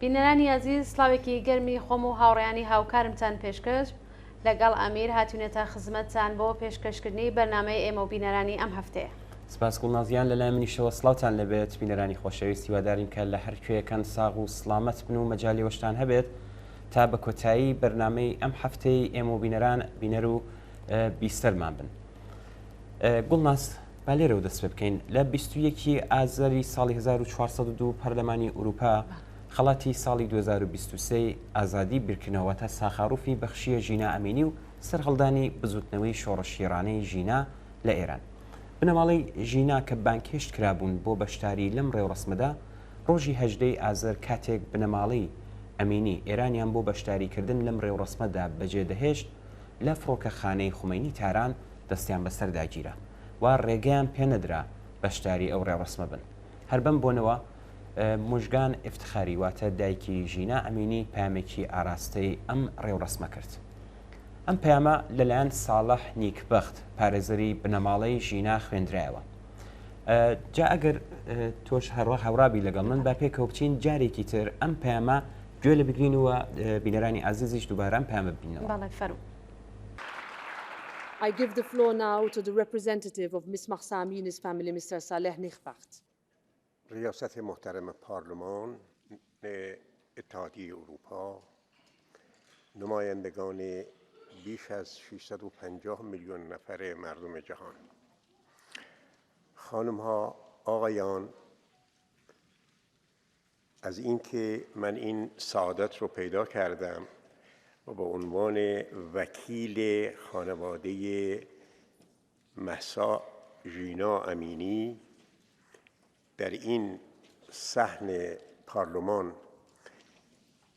بینەرانی عزیز سلااوێکی گەرمی خۆم و هاوڕێیانی هاوکارمتان پێشکەش لەگەڵ ئەمیر هاتوونێتە خزمەتتان بۆ پێشکەشکردنی بەرنامەی ئێمە و بینەرانی ئەم هەفتەیە. سپاس گوڵنازیان لەلای منیشەوە سڵاوتان لەبێت بینەرانی خۆشەویستی وادارین کە لە هەر کوێیەکەن ساغ و سڵامەت بن و مەجای وەشتان هەبێت تا بە کۆتایی بەرنامەی ئەم هەفتەی ئێمە و بینەر و بیستەرمان بن. گوڵناس با لێرەوە دەست پێ بکەین لە 21 ئازاری ساڵی 1402 پەرلەمانی ئوروپا خەڵاتی ساڵی 2023 ئازادی بیرکردنەوەتە ساخاروفی بەخشیە ژینا ئەمینی و سەرهەڵدانی بزوتنەوەی شۆڕەشیێرانەی ژینا لە ئێران. بنەماڵەی ژینا کە بانکێشت کرابوون بۆ بەشداری لەم ڕێوەڕسمەدا ڕۆژی 18 ئازار کاتێک بنەماڵەی ئەمینی ئێرانیان بۆ بەشداریکردن لەم ڕێوەڕسمەدا بەجێدەهێشت لە فڕۆکەخانەی خومینی تاران دەستیان بەسەرداگیرە و ڕێگەیان پێنەدرا بەشداری ئەو ڕێوەڕسمە بن. هەر بەم بۆنەوە مژگان ئفتخاری واتە دایکی ژینا ئەمینی پامێکی ئاراستەی ئەم ڕێوەڕسمە کرد. ئەم پەیامە لەلایەن ساڵح نیکبەخت پارێزەری بنەماڵەی ژینا خوێندرایەوە. جا ئەگەر تۆش هەروە هاورابی لەگەڵ من با پێکەوە بچین جارێکی تر ئەم پەیامە گوێ لە بگرینەوە بینەرانی عزیزیش دووبارە ئەم پەیامە ببینەوە. بەڵێ فەرموو. I give the floor now to the representative of Ms. Mahsa Amini's family, Mr. Saleh Nikhbakht. ریاست محترم پارلمان اتحادیه اروپا، نمایندگان بیش از 650 میلیون نفر مردم جهان، خانم ها، آقایان، از اینکه من این سعادت رو پیدا کردم و به عنوان وکیل خانواده مهسا ژینا امینی در این صحن پارلمان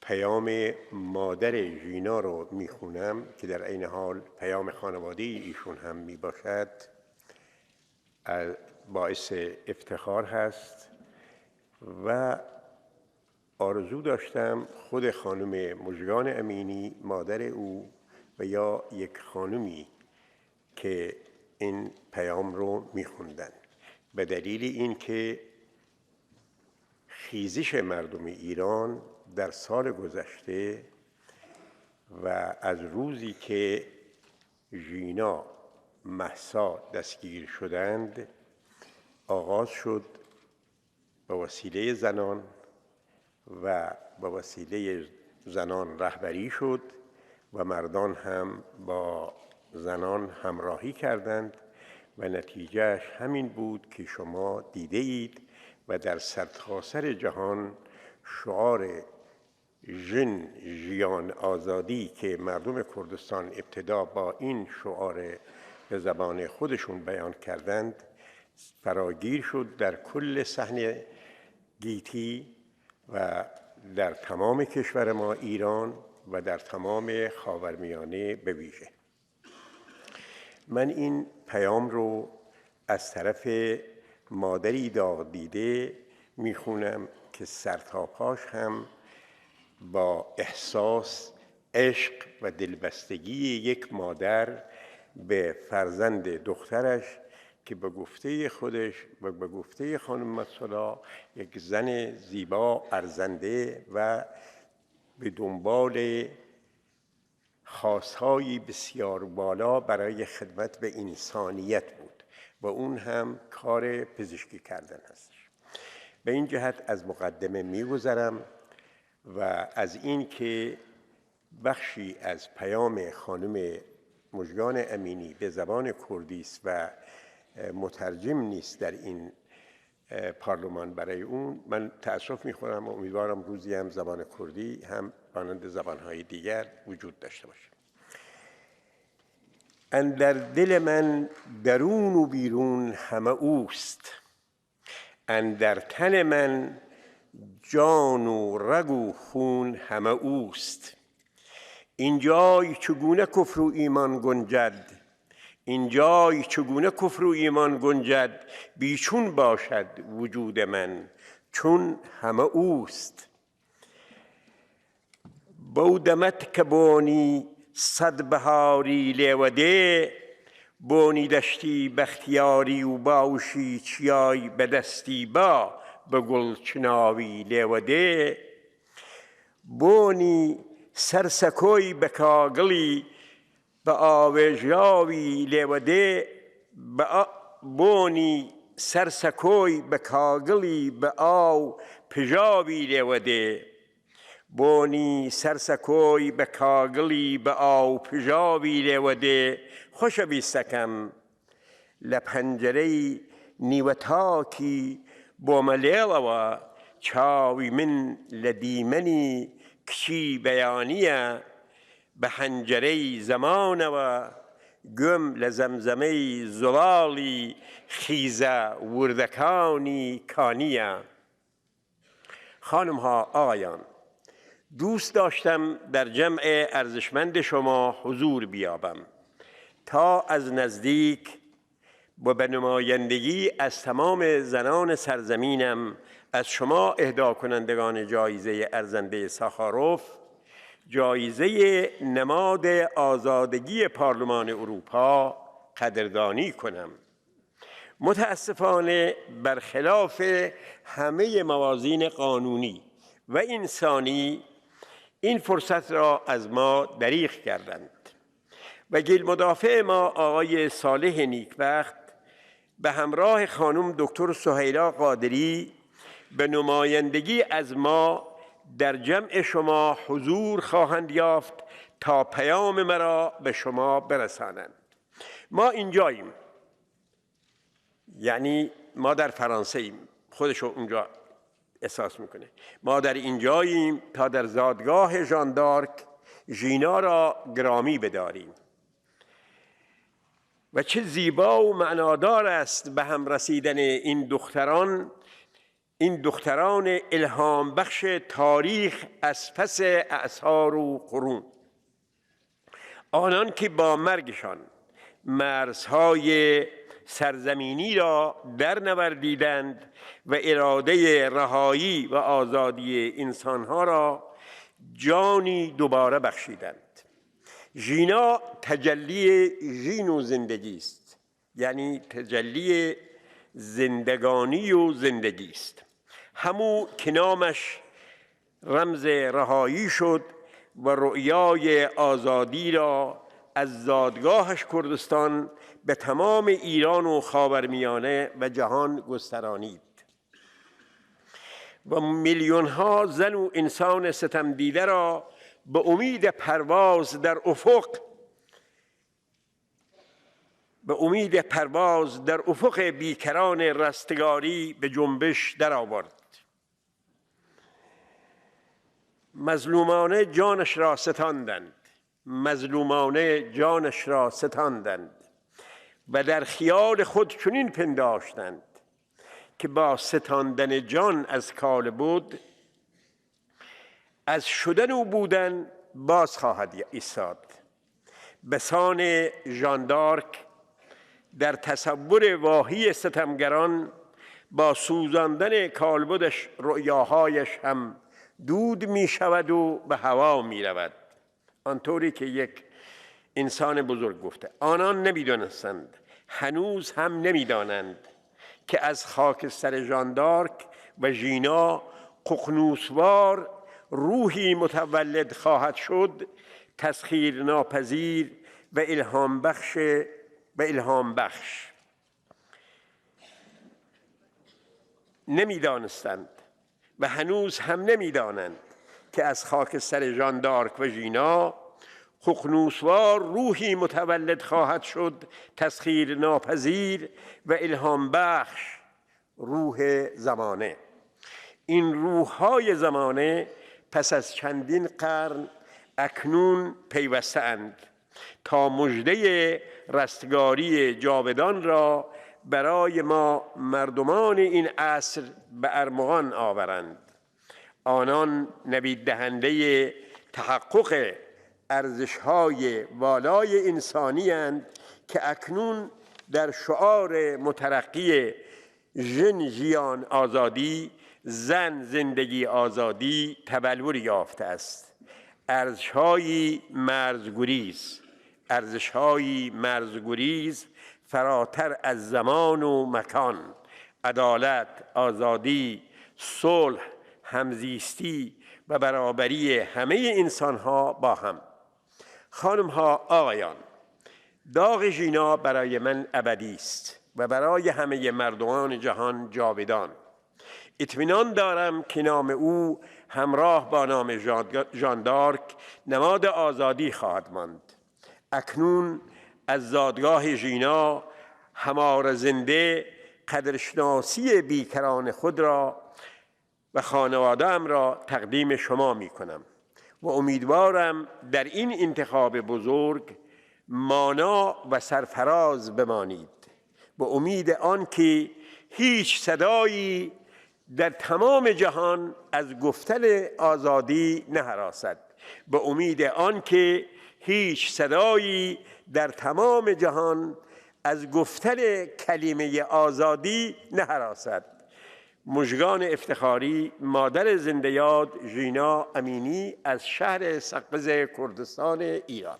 پیام مادر ژینا رو میخونم که در عین حال پیام خانواده ایشون هم میباشد، باعث افتخار هست و آرزو داشتم خود خانم مژگان امینی مادر او و یا یک خانمی که این پیام رو میخوندن، به دلیل اینکه خیزش مردم ایران در سال گذشته و از روزی که ژینا مهسا دستگیر شدند آغاز شد به وسیله زنان و به وسیله زنان رهبری شد و مردان هم با زنان همراهی کردند و نتیجهش همین بود که شما دیده اید و در سرتاسر جهان شعار ژن ژیان آزادی که مردم کردستان ابتدا با این شعار به زبان خودشون بیان کردند فراگیر شد در کل صحن گیتی و در تمام کشور ما ایران و در تمام خاورمیانه به ویژه. من این پیام رو از طرف مادری داغ دیده میخونم که سرتاپاش هم با احساس، عشق و دلبستگی یک مادر به فرزند دخترش که به گفته خودش و به گفته خانم مهسا یک زن زیبا، ارزنده و به دنبال خواست‌های بسیار بالا برای خدمت به انسانیت بود و اون هم کار پزشکی کردن هستش. به این جهت از مقدمه می‌گذرم و از این که بخشی از پیام خانم مژگان امینی به زبان کردی است و مترجم نیست در این پارلمان برای اون، من تأسف می‌خورم و امیدوارم روزی هم زبان کردی هم مانند زبان‌های دیگر وجود داشته باشه. اندر دل من درون و بیرون همه اوست، اندر تن من جان و رگ و خون همه اوست. این جای چگونه کفر و ایمان گنجد، این جای چگونه کفر و ایمان گنجد، بیچون باشد وجود من چون همه اوست. بودمت که بونی صد بهاری لیوده، بونی دشتی بختیاری و باوشی چیای بدستی با به گل چناوی لیوده. بۆنی سەرسەکۆی بە کاگڵی بە ئاوێژاوی لێوەدێ بۆنی سەرسەکۆی بە کاگڵی بە ئاو پژاوی لێوەدێ بۆنی سەرسەکۆی بە کاگڵی بە ئاو پژاوی لێوەدێ خۆشە بیستەکەم لە پەنجەرەی نیوەتاکی بۆمەلێڵەوە چاوی من لە دیمەنی کچی بەیانیە بە حەنجەرەی زەمانەوە گوێم لە زەمزەمەی زوڵاڵی خیزە وردەکانی کانیە. خانمها آقایان، دوست داشتم در جمع ارزشمند شما حضور بیابم تا از نزدیک و به نمایندگی از تمام زنان سرزمینم از شما اهدا کنندگان جایزه ارزنده ساخاروف، جایزه نماد آزادگی پارلمان اروپا قدردانی کنم. متاسفانه برخلاف همه موازین قانونی و انسانی این فرصت را از ما دریغ کردند. وکیل مدافع ما آقای صالح نیکبخت به همراه خانم دکتر سهیلا قادری به نمایندگی از ما در جمع شما حضور خواهند یافت تا پیام مرا به شما برسانند. ما اینجاییم، یعنی ما در فرانسه ایم، خودشو اونجا احساس میکنه. ما در اینجاییم تا در زادگاه ژان دارک ژینا را گرامی بداریم و چه زیبا و معنادار است به هم رسیدن این دختران الهام بخش تاریخ از پس اعصار و قرون، آنان که با مرگشان مرزهای سرزمینی را در نوردیدند و اراده رهایی و آزادی انسانها را جانی دوباره بخشیدند. ژینا تجلی ژین و زندگی است، یعنی تجلی زندگانی و زندگی است. همو که نامش رمز رهایی شد و رؤیای آزادی را از زادگاهش کردستان به تمام ایران و خاورمیانه و جهان گسترانید و میلیون‌ها زن و انسان ستم دیده را به امید پرواز در افق بیکران رستگاری به جنبش درآورد. مظلومانه جانش را ستاندند و در خیال خود چنین پنداشتند که با ستاندن جان از کالبد از شدن و بودن باز خواهد ایستاد. بسان ژان دارک در تصور واهی ستمگران با سوزاندن کالبدش رؤیاهایش هم دود می شود و به هوا می رود. آنطوری که یک انسان بزرگ گفته. آنان نمیدانستند، هنوز هم نمیدانند که از خاکستر ژان دارک و ژینا ققنوسوار روحی متولد خواهد شد، تسخیر ناپذیر و الهام بخش. نمیدانستند و هنوز هم نمیدانند که از خاکستر ژان دارک و ژینا ققنوسوار روحی متولد خواهد شد، تسخیر ناپذیر و الهام بخش، روح زمانه. این روح‌های زمانه پس از چندین قرن اکنون پیوسته اند تا مژده رستگاری جاودان را برای ما مردمان این عصر به ارمغان آورند. آنان نوید دهنده تحقق ارزش‌های والای انسانی اند که اکنون در شعار مترقی ژن ژیان آزادی، زن زندگی آزادی تبلور یافته است. ارزش‌های مرزگریز فراتر از زمان و مکان، عدالت، آزادی، صلح، همزیستی، و برابری همه انسانها با هم. خانمها، آقایان، داغ ژینا برای من ابدی است و برای همه مردمان جهان جاودان. اطمینان دارم که نام او همراه با نام ژان دارک نماد آزادی خواهد ماند. اکنون از زادگاه ژینا هماره زنده قدرشناسی بیکران خود را و خانواده‌ام را تقدیم شما می کنم و امیدوارم در این انتخاب بزرگ مانا و سرفراز بمانید، به امید آنکه هیچ صدایی در تمام جهان از گفتن آزادی نهراسد، به امید آنکه هیچ صدایی در تمام جهان از گفتن کلمه آزادی نهراسد. مژگان افتخاری مادر زنده یاد ژینا امینی از شهر سقز کردستان ایران.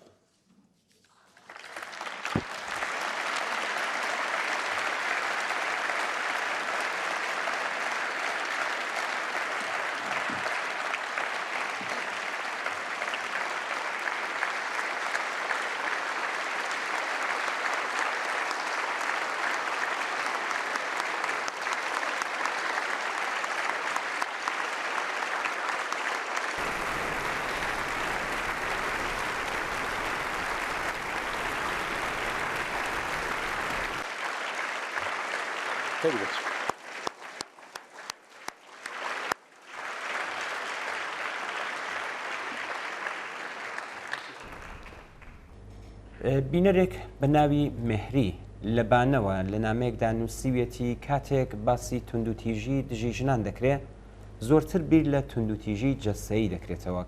بینەرێک بە ناوی مهری لە بانەوە لە نامەیەکدا نووسیوێتی کاتێک باسی توندوتیژی دژی ژنان دەکرێت زۆرتر بیر لە توندوتیژی جەستەیی دەکرێتەوە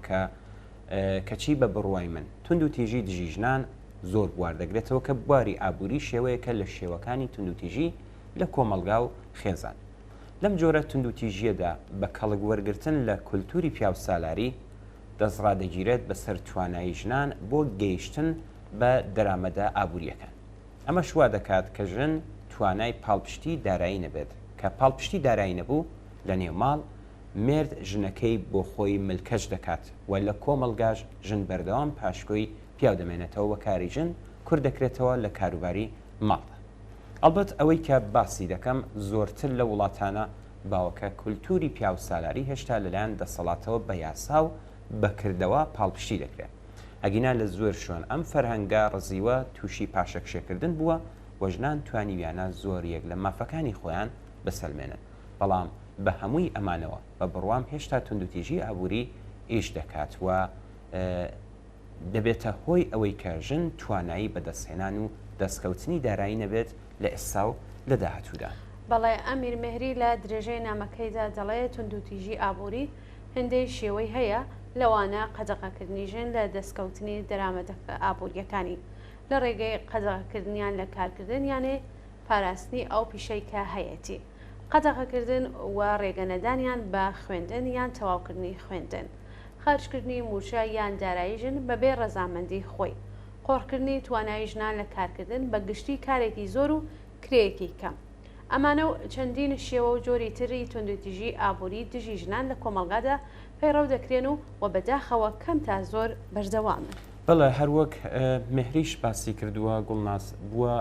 کەچی بە بڕوای من توندوتیژی دژی ژنان زۆر بواردەگرێتەوە کە بواری ئابووری شێوەیەکە لە شێوەکانی توندوتیژی لە کۆمەلگا و خێزان. لەم جۆرە توندوتیژیەدا بە کەڵک وەرگرتن لە کولتوری پیاو سالاری دەستڕادەگیرێت بەسەر توانایی ژنان بۆ گەیشتن بە دەرامەدە ئابوووریەکان. ئەمە شوا دەکات کە ژن توانای پاڵپشتی دارایی نەبێت کە پاڵپشتی دارایی نەبوو لە نێوماڵ مرد ژنەکەی بۆ خۆی ملکەش دەکات و لە کۆمەلگاش ژن بەردەوام پاشکۆی پیاو دەمێنێتەوە و کاری ژن کورد دەکرێتەوە لە کاروباری ماڵدا. ئەلبەت ئەوەی کە باسی دەکەم زۆرتر لە وڵاتانە باوەکە کولتوری پیاو سالاری هێشتا لەلایەن دەسەڵاتەوە بە یاسا و بەکردەوە پاڵپشتی دەکرێت. ئەگینا لە زۆر شوێن ئەم فەرهەنگە ڕزیوە تووشی پاشەکشێکردن بووە و ژنان توانیویانە زۆر یەک لە مافەکانی خۆیان بەسەلمێنن. بەڵام بە هەمووی ئەمانەوە بە بڕوام هێشتا توندوتیژی ئابووری ئیش دەکات و دەبێتە هۆی ئەوەی کە ژن توانایی بەدەستهێنان و دەستکەوتنی دارایی نەبێت لە ئێستا و لە داهاتوودا. بەڵێ ئەمیر مهری لە درێژەی نامەکەیدا دەڵێت توندوتیژی ئابووری هەندێک شێوەی هەیە لەوانە قەدەغەکردنی ژن لە دەستکەوتنی دەرامەتەکە ئابوووریەکانی لە ڕێگەی قەدەغەکردنیان لە کارکردن یانێ پاراستنی ئەو پیشەی کە هەیەی قەدەغەکردن و ڕێگەنەدانیان بە خوێندن یان تەواوکردنی خوێندن خارجکردنی موشە یان دارایی ژن بەبێ ڕەزامەندی خۆی قۆڕکردنی توانایی ژنان لە کارکردن بە گشتی کارێکی زۆر و کرێیەکی کەم. ئەمانە و چەندین شێوە و جۆری تری توندوتیژی ئابووری دژی ژنان لە کۆمەلگادا پەیڕەو دەکرێن و بەداخەوە کەم تا زۆر بەردەوامن. بەڵێ هەروەک مهریش باسی کردووە گوڵناس بووە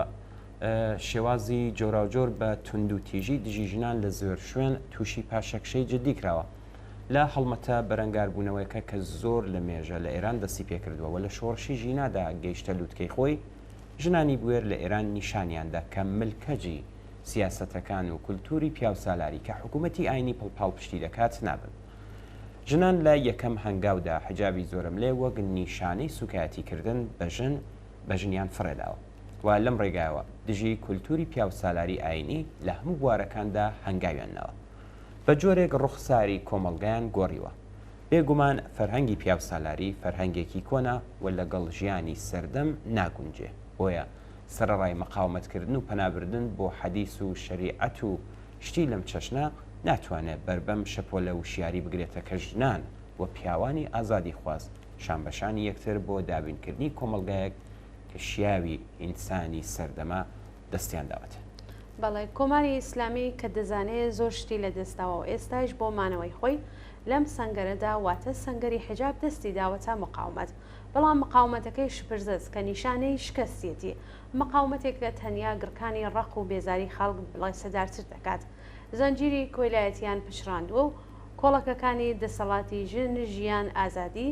شێوازی جۆراوجۆر بە توندوتیژی دژی ژنان لە زۆر شوێن تووشی پاشەکشەی جدی کراوە لە هەڵمەتە بەرەنگاربوونەوەیەکە کە زۆر لە مێژە لە ئێران دەستی پێکردووە و لە شۆڕشی ژینادا گەیشتە لووتکەی خۆی ژنانی بوێر لە ئێران نیشانیاندا کە ملکەجی سیاسەتەکان و کولتوری پیاو سالاری کە حکوومەتی ئاینی پڵپاڵپشتی دەکات نابن. ژنان لە یەکەم هەنگاودا حجابی زۆرم لێ وەک نیشانەی سوکایەتیکردن بە ژنیان فڕێداوە و لەم ڕێگایەوە دژی کولتوری پیاو سالاری ئاینی لە هەموو بوارەکاندا هەنگاویانەوە بە جۆرێک ڕوخساری کۆمەڵگەیان گۆڕیوە. بێگومان فەرهەنگی پیاو سالاری فەرهەنگێکی کۆنا و لەگەڵ ژیانی سەردەم ناگونجێ بۆیە سەرەڕای مەقاومەتکردن و پەنابردن بۆ حەدیث و شەریعەت و شتی لەم چەشنە ناتوانێت بربەم شەپۆلە وشیاری بگرێتە کە ژنان و پیاوانی ئازادی خواست شانبەشانی یەکتر بۆ دابینکردنی کۆمەلگایەک کە شیاوی ئینسانی سەردەما دەستیان داوەتە. بەڵێ کۆماری ئیسلامی کە دەزانێت زۆر شتی لە دەستاوە و ئێستاش بۆ مانەوەی خۆی لەم سەنگەرەدا واتە سەنگەری حجاب دەستی داوەتە مقاومەت، بەڵام مقاومەتەکەی شپرزەست کە نیشانەی شکستێتی، مقاومەتێک لە تەنیا گڕکانی ڕق و بێزاری خەڵک بڵای سەدارتر دەکات. زەنجیری کۆیلایەتیان پشڕاندووە و کۆڵەکەکانی دەسەڵاتی ژن، ژیان، ئازادی،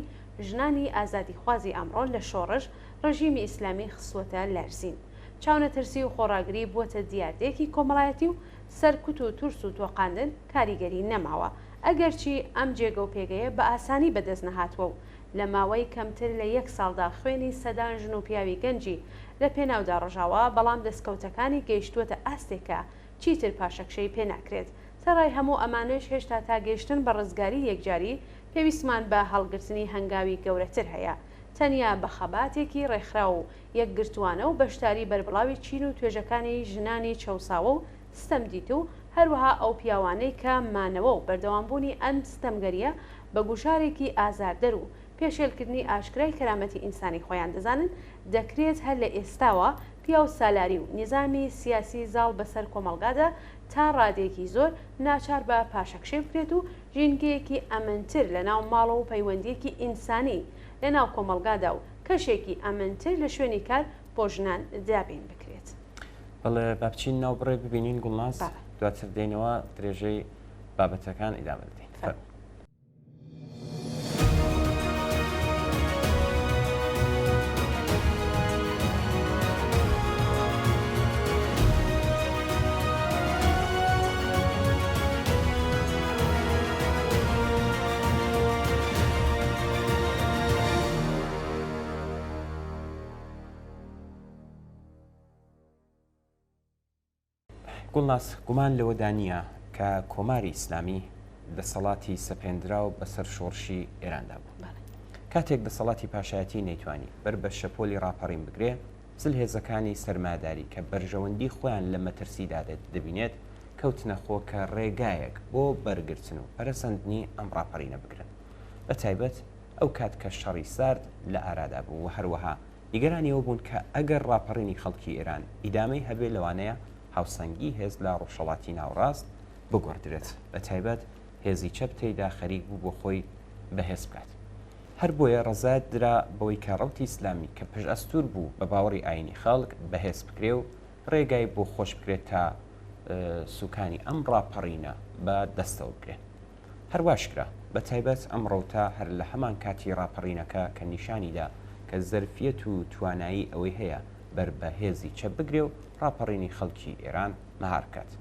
ژنانی ئازادیخوازی ئەمڕۆ لە شۆڕش ڕژیمی ئیسلامی خستوەتە لەرزین. چاونەترسی و خۆڕاگری بووەتە دیاردەیەکی کۆمەڵایەتی و سەرکوت و تورس و تۆقاندن کاریگەری نەماوە، ئەگەرچی ئەم جێگە و پێگەیە بە ئاسانی بەدەست نەهاتووە و لە ماوەی کەمتر لە 1 ساڵدا خوێنی سەدان ژن و پیاوی گەنجی لە پێناودا ڕژاوە، بەڵام دەستکەوتەکانی گەیشتووەتە ئاستێکە چیتر پاشەکشەی پێناکرێت. سەرای هەموو ئەمانش هێشتا تا گەیشتن بە ڕزگاری یەکجاری پێویستمان بە هەڵگرتنی هەنگاوی گەورەتر هەیە، تەنیا بە خەباتێکی ڕێکخرا و یەکگرتوانە و بەشداری بەربڵاوی چین و توێژەکانی ژنانی چەوساوە و ستەمدیت و هەروەها ئەو پیاوانەی کە مانەوە و بەردەوامبوونی ئەم ستەمگەریە بە گوشارێکی ئازاردەر و پێشێلکردنی ئاشکرای کەرامەتی ئینسانی خۆیان دەزانن دەکرێت هەر لە ئێستاوە پیا و سالاری و نیزامی سیاسی زاڵ بەسەر کۆمەلگادا تا ڕادێکی زۆر ناچار بە پاشەکشێ بکرێت و ژینگەیەکی ئەمنتر لە ناو ماڵە و پەیوەندیەکی ئینسانی لە ناو کۆمەلگادا و کەشێکی ئەمنتر لە شوێنی کار بۆ ژنان دابین بکرێت. بەڵێ با بچین ناو بڕێ ببینین گوڵناس دواتر دێنەوە درێژەی بابەتەکان ئیدامە بدەین. گوڵناس گومان لەوەدا نییە کە کۆماری ئیسلامی دەسەڵاتی سەپێنرا و بەسەر شۆڕشی ئێراندا بوو. کاتێک دەسەڵاتی پاشایەتی نەیتوانی بەر بە شەپۆلی ڕاپەڕین بگرێ، جلهێزەکانی سەرماداری کە بەرژەوەندی خۆیان لە مەترسیدا دەبینێت کەوتنە خۆ کە ڕێگایەک بۆ بەرگرتن و پەرەسەندنی ئەم ڕاپەڕینە بگرن. بە تایبەت ئەو کات کە شەڕی سارد لە ئارادا بوو و هەروەها نیگەرانیەوە بوون کە ئەگەر ڕاپەڕینی خەڵکی ئێران ئیدامەی هەبێ لەوانەیە هاوسەنگی هێز لە ڕۆژهەڵاتی ناوڕاست بگۆڕدرێت، بە تایبەت هێزی چەپ تێیدا خەریک بوو بۆ خۆی بەهێز بکات. هەر بۆیە ڕەزایەت درا بەوەی کە ڕەوتی ئیسلامی کە پشت ئەستور بوو بە باوەڕی ئاینی خەڵک بەهێز بکرێ و ڕێگای بۆ خۆش بکرێت تا سوکانی ئەم ڕاپەڕینە بە دەستەوە بکرێت. هەرواشکرا بە تایبەت ئەم ڕەوتە هەر لە هەمان کاتی ڕاپەڕینەکە کە نیشانیدا کە زەرفیەت و توانایی ئەوەی هەیە بەر بە هێزی چەپ بگرێ و ڕاپەڕینی خەڵکی ئێران مەهار بکات.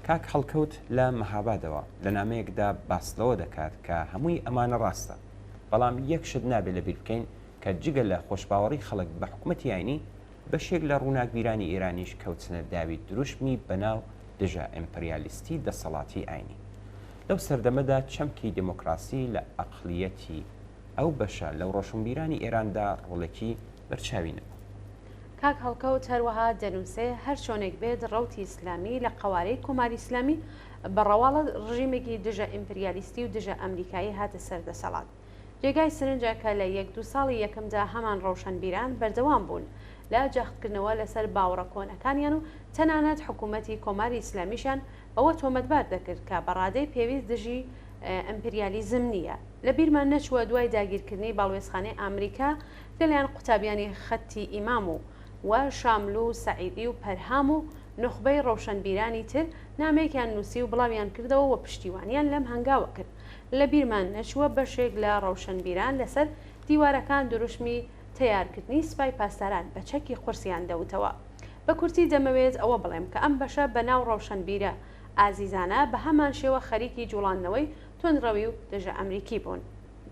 کاک هەڵکەوت لە مەهابادەوە لە نامەیەکدا باسلەوە دەکات کە هەمووی ئەمانە ڕاستە، بەڵام یەکشت نابێت لەبیر بکەین کە جگە لە خۆشباوەڕی خەڵک بە حکوومەتی ئاینی بەشێک لە ڕووناکبیرانی ئێرانیش کەوتنە داوی دروشمی بەناو دژە ئیمپریالیستی دەسەڵاتی ئاینی. لەو سەردەمەدا چەمکی دموکراسی لە ئەقلیەتی ئەو بەشە لەو ڕۆشنبیرانی ئێراندا ڕۆڵێکی بەرچاوی نەبوو. کاک هەڵکەوت هەروەها دەنووسێ هەر چۆنێک بێت ڕەوتی ئیسلامی لە قوارەی کۆماری ئیسلامی بە ڕەواڵە ڕژیمێکی دژە ئیمپریالیستی و دژە ئەمریکایی هاتە سەردەسەڵات. جێگای سرنجە کە لە 1-2 ساڵی یەکەمدا هەمان ڕەوشنبیران بەردەوام بوون لە جەختکردنەوە لەسەر باوەڕە کۆنەکانیان و تەنانەت حکوومەتی کۆماری ئیسلامیشان بەوە تۆمەتبار دەکرد کە بەڕادەی پێویست دژی ئەمپریالیزم نییە. لە بیرمان نەچووە دوای داگیرکردنی باڵوێزخانەی ئەمریکا لەلایەن قوتابیانی خەتی ئیمام و شاملو و سعیدی و پەرهام و نخبەی ڕەوشنبیرانی تر نامەیەکیان نووسی و بڵاویان کردەوە و پشتیوانیان لەم هەنگاوە کرد. لە بیرمان نەچووە بەشێک لە ڕەوشنبیران لەسەر دیوارەکان دروشمی تیارکردنی سوپای پاسداران بە چەکی قورسیان دەوتەوە. بە کورتی دەمەوێت ئەوە بڵێم کە ئەم بەشە بەناو ڕەوشنبیرە ئازیزانە بە هەمان شێوە خەریکی جوڵاندنەوەی تۆندڕەوی و دژە ئەمریکی بوون.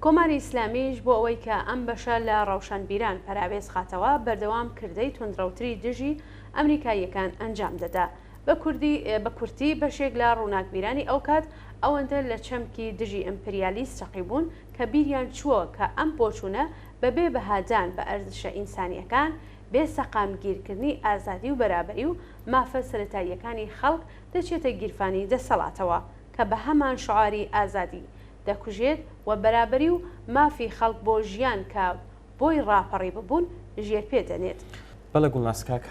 کۆماری ئیسلامیش بۆ ئەوەی کە ئەم بەشە لە ڕەوشنبیران پەراوێز خاتەوە بەردەوام کردەی تۆندڕەوتری دژی ئەمریکاییەکان ئەنجام دەدا. بە کورتی بەشێک لە ڕووناکبیرانی ئەو کات ئەوەندە لە چەمکی دژی ئیمپریالیست تەقیبوون کە بیریان چووە کە ئەم پۆچوونە بەبێ بەهادان بە ئەرزشە ئینسانیەکان بێ سەقامگیرکردنی ئازادی و بەرابەری و مافە سەرەتاییەکانی خەڵک دەچێتە گیرفانی دەسەڵاتەوە کە بە هەمان شعاری ئازادی دەکوژێت و بەرابەری و مافی خەڵک بۆ ژیان کە بۆی ڕاپەڕی ببوون ژێر پێدەنێت. بەڵە گوڵناسکاک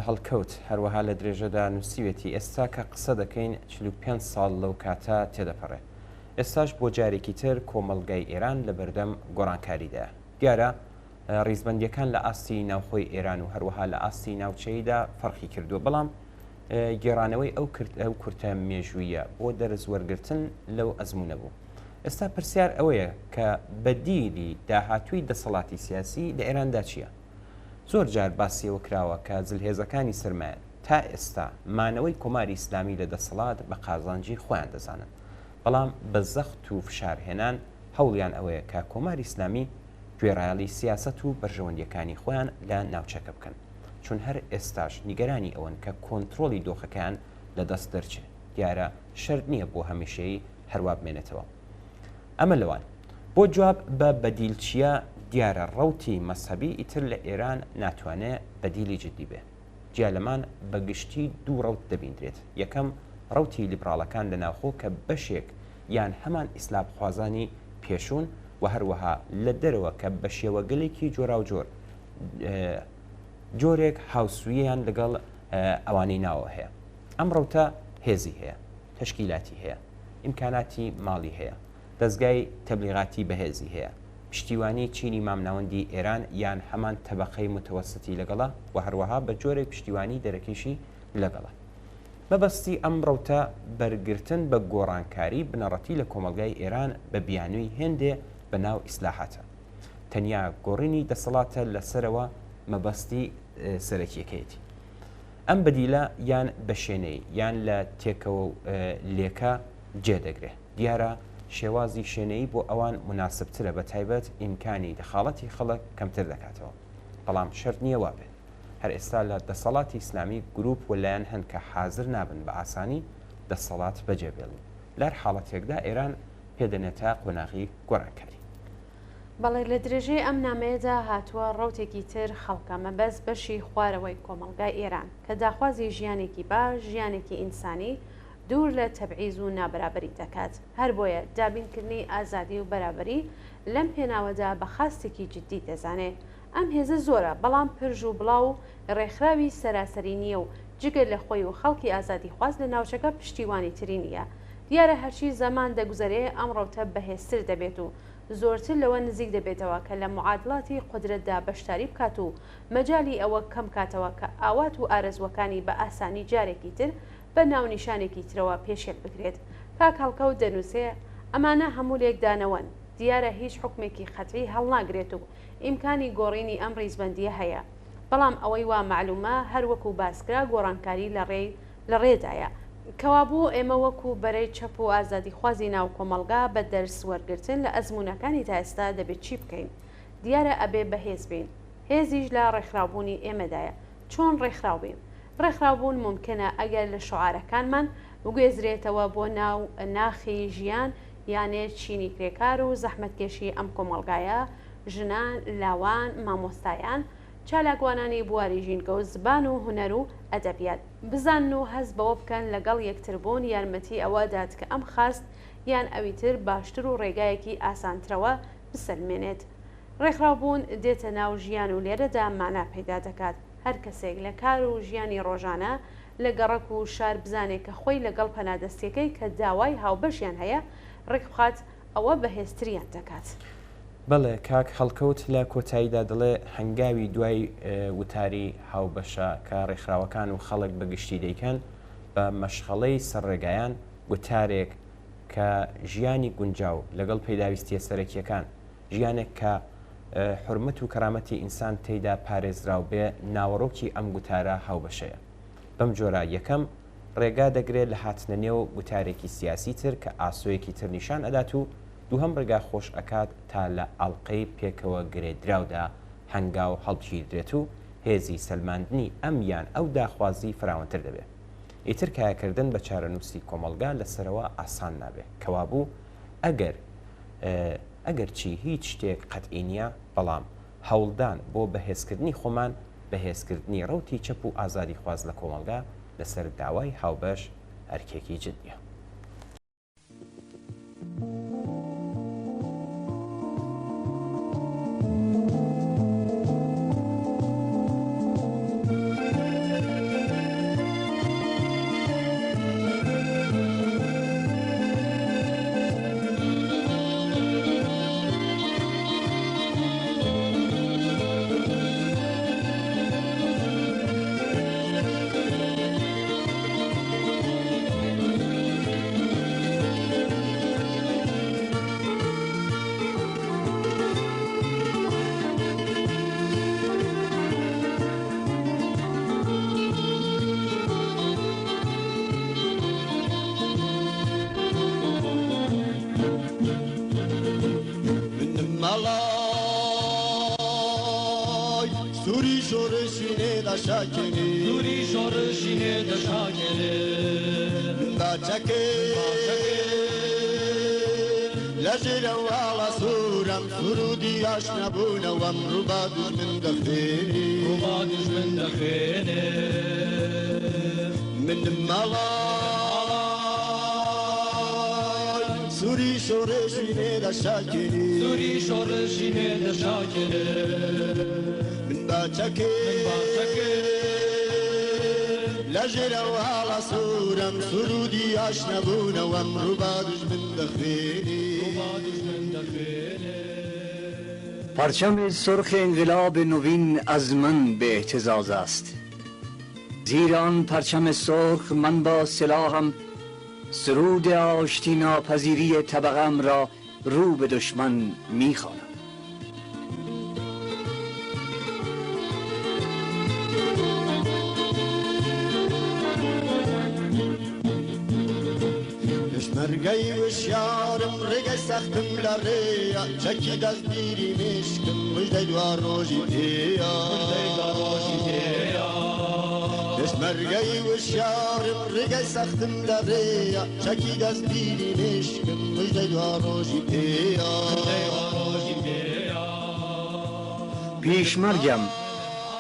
هەڵکەوت هەروەها لە درێژەدا نووسیوێتی ئێستا کە قسە دەکەین 45 ساڵ لەو کاتە تێدەپەڕێ. ئێستاش بۆ جارێکی تر کۆمەڵگای ئێران لە بەردەم گۆڕانکاریدا دیارە ڕیزبەندیەکان لە ئاستی ناوخۆی ئێران و هەروەها لە ئاستی ناوچەیدا فەرقی کردووە بەڵام گێڕانەوەی ئەو کورتە مێژوویە بۆ دەرز وەرگرتن لەو ئەزمونە بوو. ئێستا پرسیار ئەوەیە کە بەدیلی داهاتووی دەسەڵاتی سیاسی لە ئێراندا چییە؟ زۆر جار باسیەوە کراوە کە جلهێزەکانی سرمایە تا ئێستا مانەوەی کۆماری ئیسلامی لە دەسەڵات بە قازانجی خۆیان دەزانن بەڵام بە زەخت و فشارهێنان هەوڵیان ئەوەیە کە کۆماری ئیسلامی گوێڕایەڵی سیاست و بەرژەوەندیەکانی خۆیان لە ناوچەکە بکەن چون هەر ئێستاش نیگەرانی ئەوەن کە کۆنتترۆلی دۆخەکان لە دەست دەرچێت دیارە شەرت نییە بۆ هەمیشەی هەروە بمێنێتەوە. ئەمە لەوان بۆ جواب بە بەدیلچیە دیارە ڕەوتی مەسەبی ئیتر لە ئێران ناتوانێت بەدیلی جدی بێ. جیا لەمان بەگشتی دوو ڕەوت دەبیندرێت. یەکەم ڕەوتی لیبراڵەکان لە ناوخۆ کە بەشێک یان هەمان ئیسلام خوازانی پێشوون و هەروەها لە دەرەوە کە بە شێوەگەلێکی جۆرا و جۆر جۆرێک هاوسویان لەگەڵ ئەوانەی ناوە هەیە. ئەم ڕەوتە هێزی هەیە، تەشکیلاتی هەیە، ئیمکاناتی ماڵی هەیە، دەستگای تەبلیغاتی بەهێزی هەیە، پشتیوانی چینی مامناوەندی ئێران یان هەمان تەبەقەی متوەستی لەگەڵە و هەروەها بە جۆرێک پشتیوانی دەرەکیشی لەگەڵە. مەبەستی ئەم ڕەوتە بەرگرتن بە گۆڕانکاری بنەڕەتی لە کۆمەلگای ئێران بە بیانووی هێندێ بە ناو ئیسلاحاتە. تەنیا گۆڕینی دەسەڵاتە لەسەرەوە مەبەستی سەرەکیەکەیەتی. ئەم بەدیلە یان بە شوێنەی یان لە تێکەوە لێکە جێدەگرێت. دیارە شێوازی شوێنەی بۆ ئەوان مناسبترە بە تایبەت ئیمکانی دەخاڵەتی خەڵک کەمتر دەکاتەوە. بەڵام شەرت نییە وابێت. هەر ئێستا لە دەسەڵاتی ئیسلامی گروپ وەلایەن هەن کە حازر نابن بە ئاسانی دەسەڵات بەجێبێڵن. لەر حاڵەتێکدا ئێران پێدەنێتە قۆناغی گۆڕانکاری. بەڵێ لە درێژەی ئەم نامەیەدا هاتووە ڕەوتێکی تر خەڵکە مەبەست بەشی خوارەوەی کۆمەڵگای ئێران کە داخوازی ژیانێکی باش ژیانێکی ئینسانی دوور لە تەبعیز و نابرابری دەکات. هەر بۆیە دابینکردنی ئازادی و بەرابەری لەم پێناوەدا بە خاستێکی جدی دەزانێت. ئەم هێزە زۆرە بەڵام پرژ و بڵاو ڕێکخراوی سەراسەری نییە و جگە لە خۆی و خەڵکی ئازادی خواست لە ناوچەکە پشتیوانی تری نییە. دیارە هەرچی زەمان دەگوزارێ ئەم ڕەوتە بەهێزتر دەبێت و زۆرتر لەوە نزیک دەبێتەوە کە لە معادڵاتی قودرەتدا بەشداری بکات و مەجای ئەوە کەم کاتەوە کە ئاوات و ئارەزوەکانی بە ئاسانی جارێکی تر بە ناونیشانێکی ترەوە پێشێک بکرێت. کاک هەڵکەوت دەنووسێ ئەمانە هەموو لێکدانەوەن دیارە هیچ حکمێکی خەتری هەڵناگرێت و ئیمکانی گۆڕینی ئەم ڕیزبەندیە هەیە. بەڵام ئەوەی وا معلومە هەروەکو باسکرا گۆڕانکاری لە ڕێدایە کەوابوو ئێمە وەکو بەرەی چەپ و ئازادی خوازی ناو کۆمەلگا بە دەرس وەرگرتن لە ئەزمونونەکانی تا ئێستا دەبێت چی بکەین. دیارە ئەبێ بەهێز بین. هێزیش لە ڕێکخراوبوونی ئێمەدایە. چۆن ڕێکخراو بین؟ ڕێکخراوبوون ممکنە ئەگەر لە شعارەکانمان بگوێزرێتەوە بۆ ناو ناخی ژیان یانێ چینی کرێکار و زەحمەتکێشی ئەم کۆمەڵگایە، ژنان، لاوان، مامۆستایان، چالاکوانانی بواری ژینگە و زبان و هونەر و ئەدەبیات بزان و هەست بەوە بکەن لەگەڵ یەکتربوون یارمەتی ئەوەدات کە ئەم خاست یان ئەویتر باشتر و ڕێگایەکی ئاسانترەوە بسەلمێنێت. ڕێکخراوبوون دێتە ناو ژیان و لێرەدا مانا پەیدا دەکات. هەر کەسێک لە کار و ژیانی ڕۆژانە لە گەڕک و شار بزانێت کە خۆی لەگەڵ پەنادەستیەکەی کە داوای هاوبەشیان هەیە ڕێک بخات ئەوە بەهێزتریان دەکات. بەڵێ کاک هەڵکەوت لە کۆتاییدا دەڵێ هەنگاوی دوای وتاری هاوبەشە کە ڕێکخراوەکان و خەڵک بەگشتی دەیکەن بە مەشغەڵەی سەرڕێگایان وتارێک کە ژیانی گونجاو لەگەڵ پەیداویستیە سەرەکیەکان ژیانێک کە حرمەت و کەرامەتی ئینسان تێیدا پارێزراو بێ ناوەڕۆکی ئەم گوتارە هاوبەشەیە. بەم جۆرە یەکەم ڕێگا دەگرێت لە هاتنە نێو وتارێکی سیاسی تر کە ئاسۆیەکی تر نیشان ئەدات و دووهەم ڕێگا خۆش ئەکات تا لە ئەڵلقەی پێکەوە گرێدراودا هەنگاو هەڵگیردرێت و هێزی سەلماندنی ئەم یان ئەو داخوازی فراوانتر دەبێت. ئیتر کایەکردن بە چارەنووسی کۆمەلگا لەسەرەوە ئاسان نابێت کەوابوو ئەگەر چی هیچ شتێک قەتعی نییە بەڵام هەوڵدان بۆ بەهێزکردنی خۆمان بەهێزکردنی ڕەوتی چەپ و ئازادی خواز لە کۆمەلگا لەسەر داوای هاوبەش هەرکێکی جدیە. دشاکنی دوری شورشینه دشاکنی با چکه لجل والا سورم سرودی آشنا بونوم رو با دشمن دخینی رو با دشمن دخینی من مالای سوری شورشینه دشاکنی دوری شورشینه دشاکنی من با چکه لجل والا سورم سرودی آشنا بونوم رو با دشمن دخینی پرچم سرخ انقلاب نوین از من به اهتزاز است. زیر آن پرچم سرخ من با سلاحم سرود آشتی ناپذیری طبقم را رو به دشمن می‌خوانم. مرگی وشیارم رگی سختم لریا چکی دست دیری مشکم مجده دوار روژی تیا مرگی وشیارم رگی سختم لریا چکی دست دیری مشکم مجده دوار روژی تیا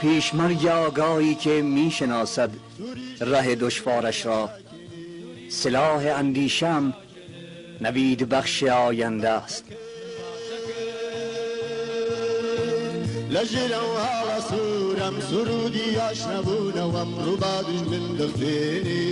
پیشمرگ آگاهی که میشناسد ره دشوارش را، سلاح اندیشم نوید بخش آینده است. لجل و سورم سرودی آشنا بونوم رو با دشمن دخینی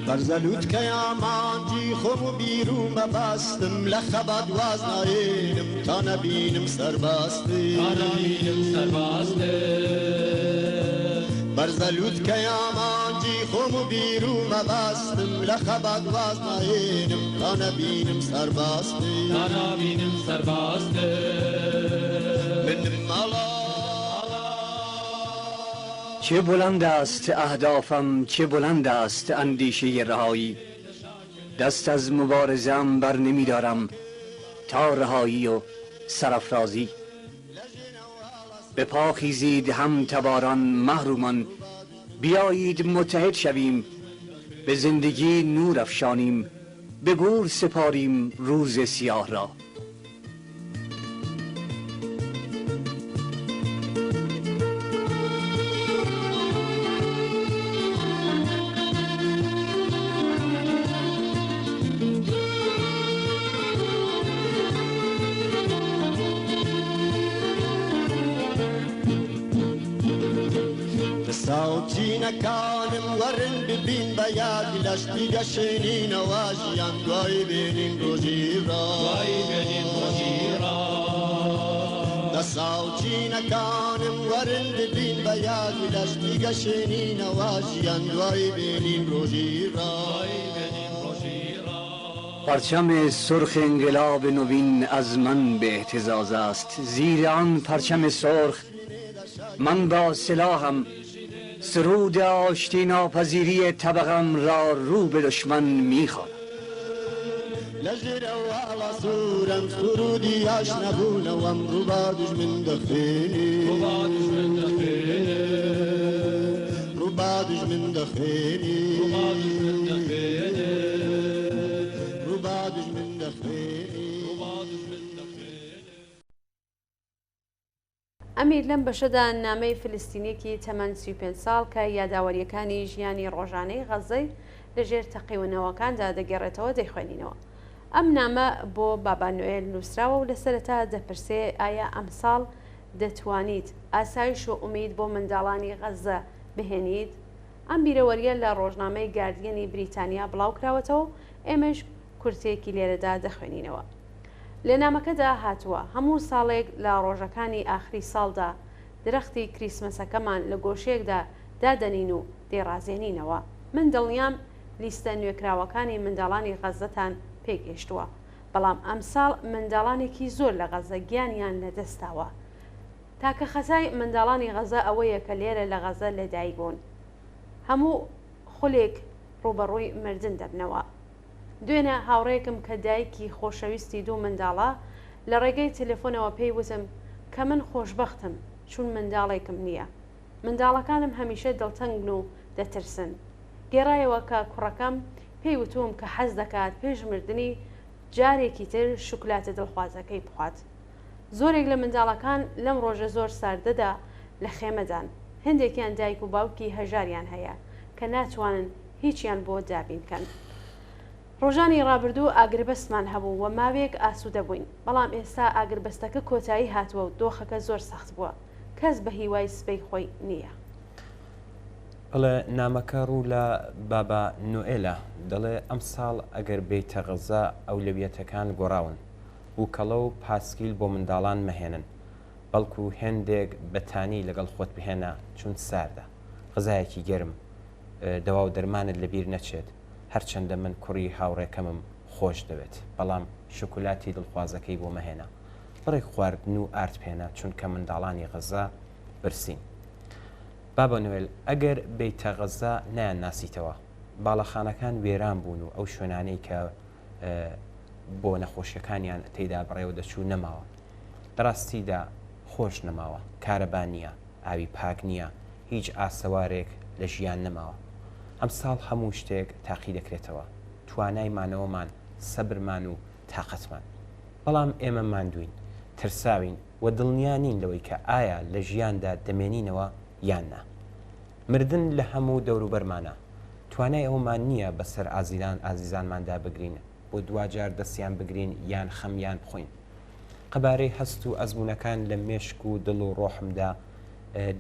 برزلوت که یامانجی خوب بیرون بستم لخباد وزناینم تا نبینم سرباستی برزلوت که یامانجی خوب بیرون بستم لخباد وزناینم تا نبینم سرباستی من مالا چه بلند است اهدافم، چه بلند است اندیشه رهایی. دست از مبارزه‌ام بر نمیدارم تا رهایی و سرافرازی. به پا خیزید هم تباران محرومان، بیایید متحد شویم، به زندگی نور افشانیم، به گور سپاریم روز سیاه را. ساوتی نکانم ورن ببین بیاد لشتی گشنین واجیان دوای بینین روزی را ساوتی نکانم ورن ببین بیاد لشتی گشنین واجیان دوای بینین روزی را پرچم سرخ انقلاب نوین از من به اهتزاز است. زیر آن پرچم سرخ من با سلاحم سرود آشتی ناپذیری طبقم را رو به دشمن میخوانم. لجر والا سورم سرودی آشنا بونوم رو با دشمن دخینی رو با دشمن دخینی ئەمیر لەم بەشەدا نامەی فلستینێکی تەمەەن 35 ساڵ کە یاداوەریەکانی ژیانی ڕۆژانەی غەزەی لەژێر تەقیونەوەکاندا دەگەڕێتەوە دەیخوێنینەوە. ئەم نامە بۆ بابا نوێل نووسراوە و لە سەرەتا دەپرسێ ئایا ئەمساڵ دەتوانیت ئاسایش و ئومید بۆ منداڵانی غەزە بهێنیت؟ ئەم بیرەوەریە لە ڕۆژنامەی گاردیەنی بریتانیا بڵاوکراوەتەوە، ئێمەش کورتێکی لێرەدا دەخوێنینەوە. لە نامەکەدا هاتووە هەموو ساڵێک لە ڕۆژەکانی ئاخری ساڵدا درەختی کریسمەسەکەمان لە گۆشەیەکدا دادەنین و دێڕازێنینەوە. من دڵنیام لیستە نوێکراوەکانی منداڵانی غەزەتان پێگەیشتووە، بەڵام ئەمساڵ منداڵانێکی زۆر لە غەزە گیانیان لەدەستاوە. تاکە خەتای منداڵانی غەزە ئەوەیە کە لێرە لە غەزە لەدایک بوون، هەموو خولێک ڕوبەڕووی مردن دەبنەوە. دوێنە هاوڕێکم کە دایکی خۆشەویستی دوو منداڵە لە ڕێگەی تەلەفۆنەوە پێی وتم کە من خۆشبەختم چون منداڵێکم نییە. منداڵەکانم هەمیشە دڵتەنگن و دەترسن. گێڕایەوە کە کوڕەکەم پێی وتوم کە حەز دەکات پێش مردنی جارێکی تر شوکلاتە دڵخوازەکەی بخوات. زۆرێک لە منداڵەکان لەم ڕۆژە زۆر ساردەدا لە خێمەدان، هەندێکیان دایک و باوکی هەژاریان هەیە کە ناتوانن هیچیان بۆ دابینکەن. ڕۆژانی ڕابردوو ئاگربەستمان هەبوو و ماوێک ئاسوودە بووین، بەڵام ئێستا ئاگربەستەکە کۆتایی هاتووە و دۆخەکە زۆر سەخت بووە، کەس بە هیوای سبەی خۆی نییە. بڵێ نامەکە ڕوو لە بابا نوئێلە دەڵێ ئەم ساڵ ئەگەر بێتە غەزە ئەولەویەتەکان گۆڕاون بووکەڵە و پاسکیل بۆ منداڵان مەهێنن، بەڵکو هێندێک بەتانی لەگەڵ خۆت بهێنە چون ساردە، غەزایەکی گەرم، دەوا و دەرمانت لەبیر نەچێت، هەرچەندە من کوڕی هاوڕێکەمم خۆش دەوێت، بەڵام شکولاتی دڵخوازەکەی بۆ مەهێنا، بڕێک خواردن و ئارد پێێنە چونکە منداڵانی غەزە برسین. بابا نوێل ئەگەر بەیتە غەزە نیان ناسیتەوە، باڵەخانەکان وێران بوون و ئەو شوێنانەی کە بۆ نەخۆشیەکانیان تێیدا بڕێوە دەچوو نەماوە، بەڕاستیدا خۆش نەماوە، کارەبا نییە، ئاوی پاک نییە، هیچ ئاسەوارێک لە ژیان نەماوە. ئەم ساڵ هەموو شتێک تاقی دەکرێتەوە، توانای مانەوەمان، سەبرمان و تااقەتمان، بەڵام ئێمە ماندوین، ترساوین و دڵنیانین لەوەی کە ئایا لە ژیاندا دەمێنینەوە یاننا. مردن لە هەموو دەوروبەرمانە، توانای ئەومان نییە بەسەر ئازیزانماندا بگرین بۆ دوجار دەستیان بگرین یان خەمیان بخۆین. قەبارەی هەست و ئەزمونونەکان لە مێشک و دڵ و ڕۆحمدا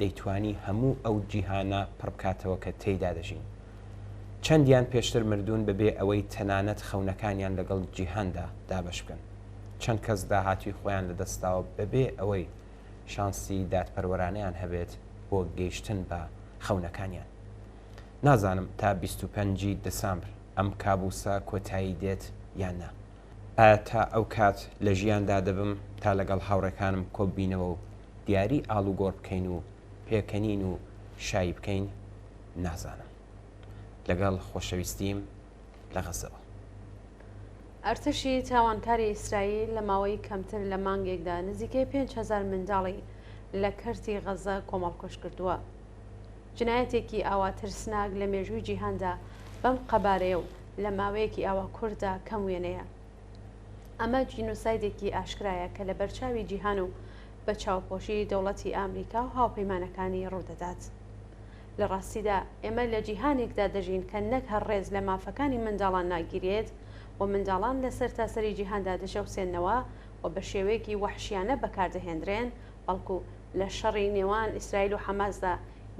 دەیتوانی هەموو ئەو جیهانە پڕبکاتەوە کە تێیدا دەژین. چەندیان پێشتر مردوون بەبێ ئەوەی تەنانەت خەونەکانیان لەگەڵ جیهاندا دابش بکەن. چەند کەس داهاتوی خۆیان لەدەستاوە بەبێ ئەوەی شانسی دادپەروەرانەیان هەبێت بۆ گەیشتن بە خەونەکانیان. نازانم تا 25 دەسامبر ئەم کابوسە کۆتایی دێت یان نا. ئایا تا ئەو کات لە ژیاندا دەبم تا لەگەڵ هاوڕێکانم کۆببینەوە و دیاری ئاڵوگۆڕ بکەین و پێکەنین و شایی بکەین؟ نازانم. لەگەڵ خۆشەویستیم لە غەزەوە. ئەرتشی تاوانکاری ئیسرائیل لە ماوەی کەمتر لە مانگێکدا نزیکەی 5,000 منداڵی لە کەرتی غەزە کۆمەڵکۆش کردووە. جنایەتێکی ئاوا ترسناک لە مێژووی جیهاندا بەم قەبارەیە و لە ماوەیەکی ئاوا کووردا کەم وێنەیە. ئەمە جینۆسایدێکی ئاشکرایە کە لە بەرچاوی جیهان و بە چاوپۆشی دەوڵەتی ئامریکا و هاوپەیمانەکانی ڕوودەدات. لە ڕاستیدا ئێمە لە جیهانێکدا دەژین کە نەک هەرڕێز لە مافەکانی منداڵان ناگیرێت و منداڵان لە سەر تاسەری جیهاندا دەشەوسێنەوە و بە شێوەیەکی وەحشیانە بەکاردەهێنرێن، بەڵکو لە شەڕی نێوان ئیسرائیل و حەماسدا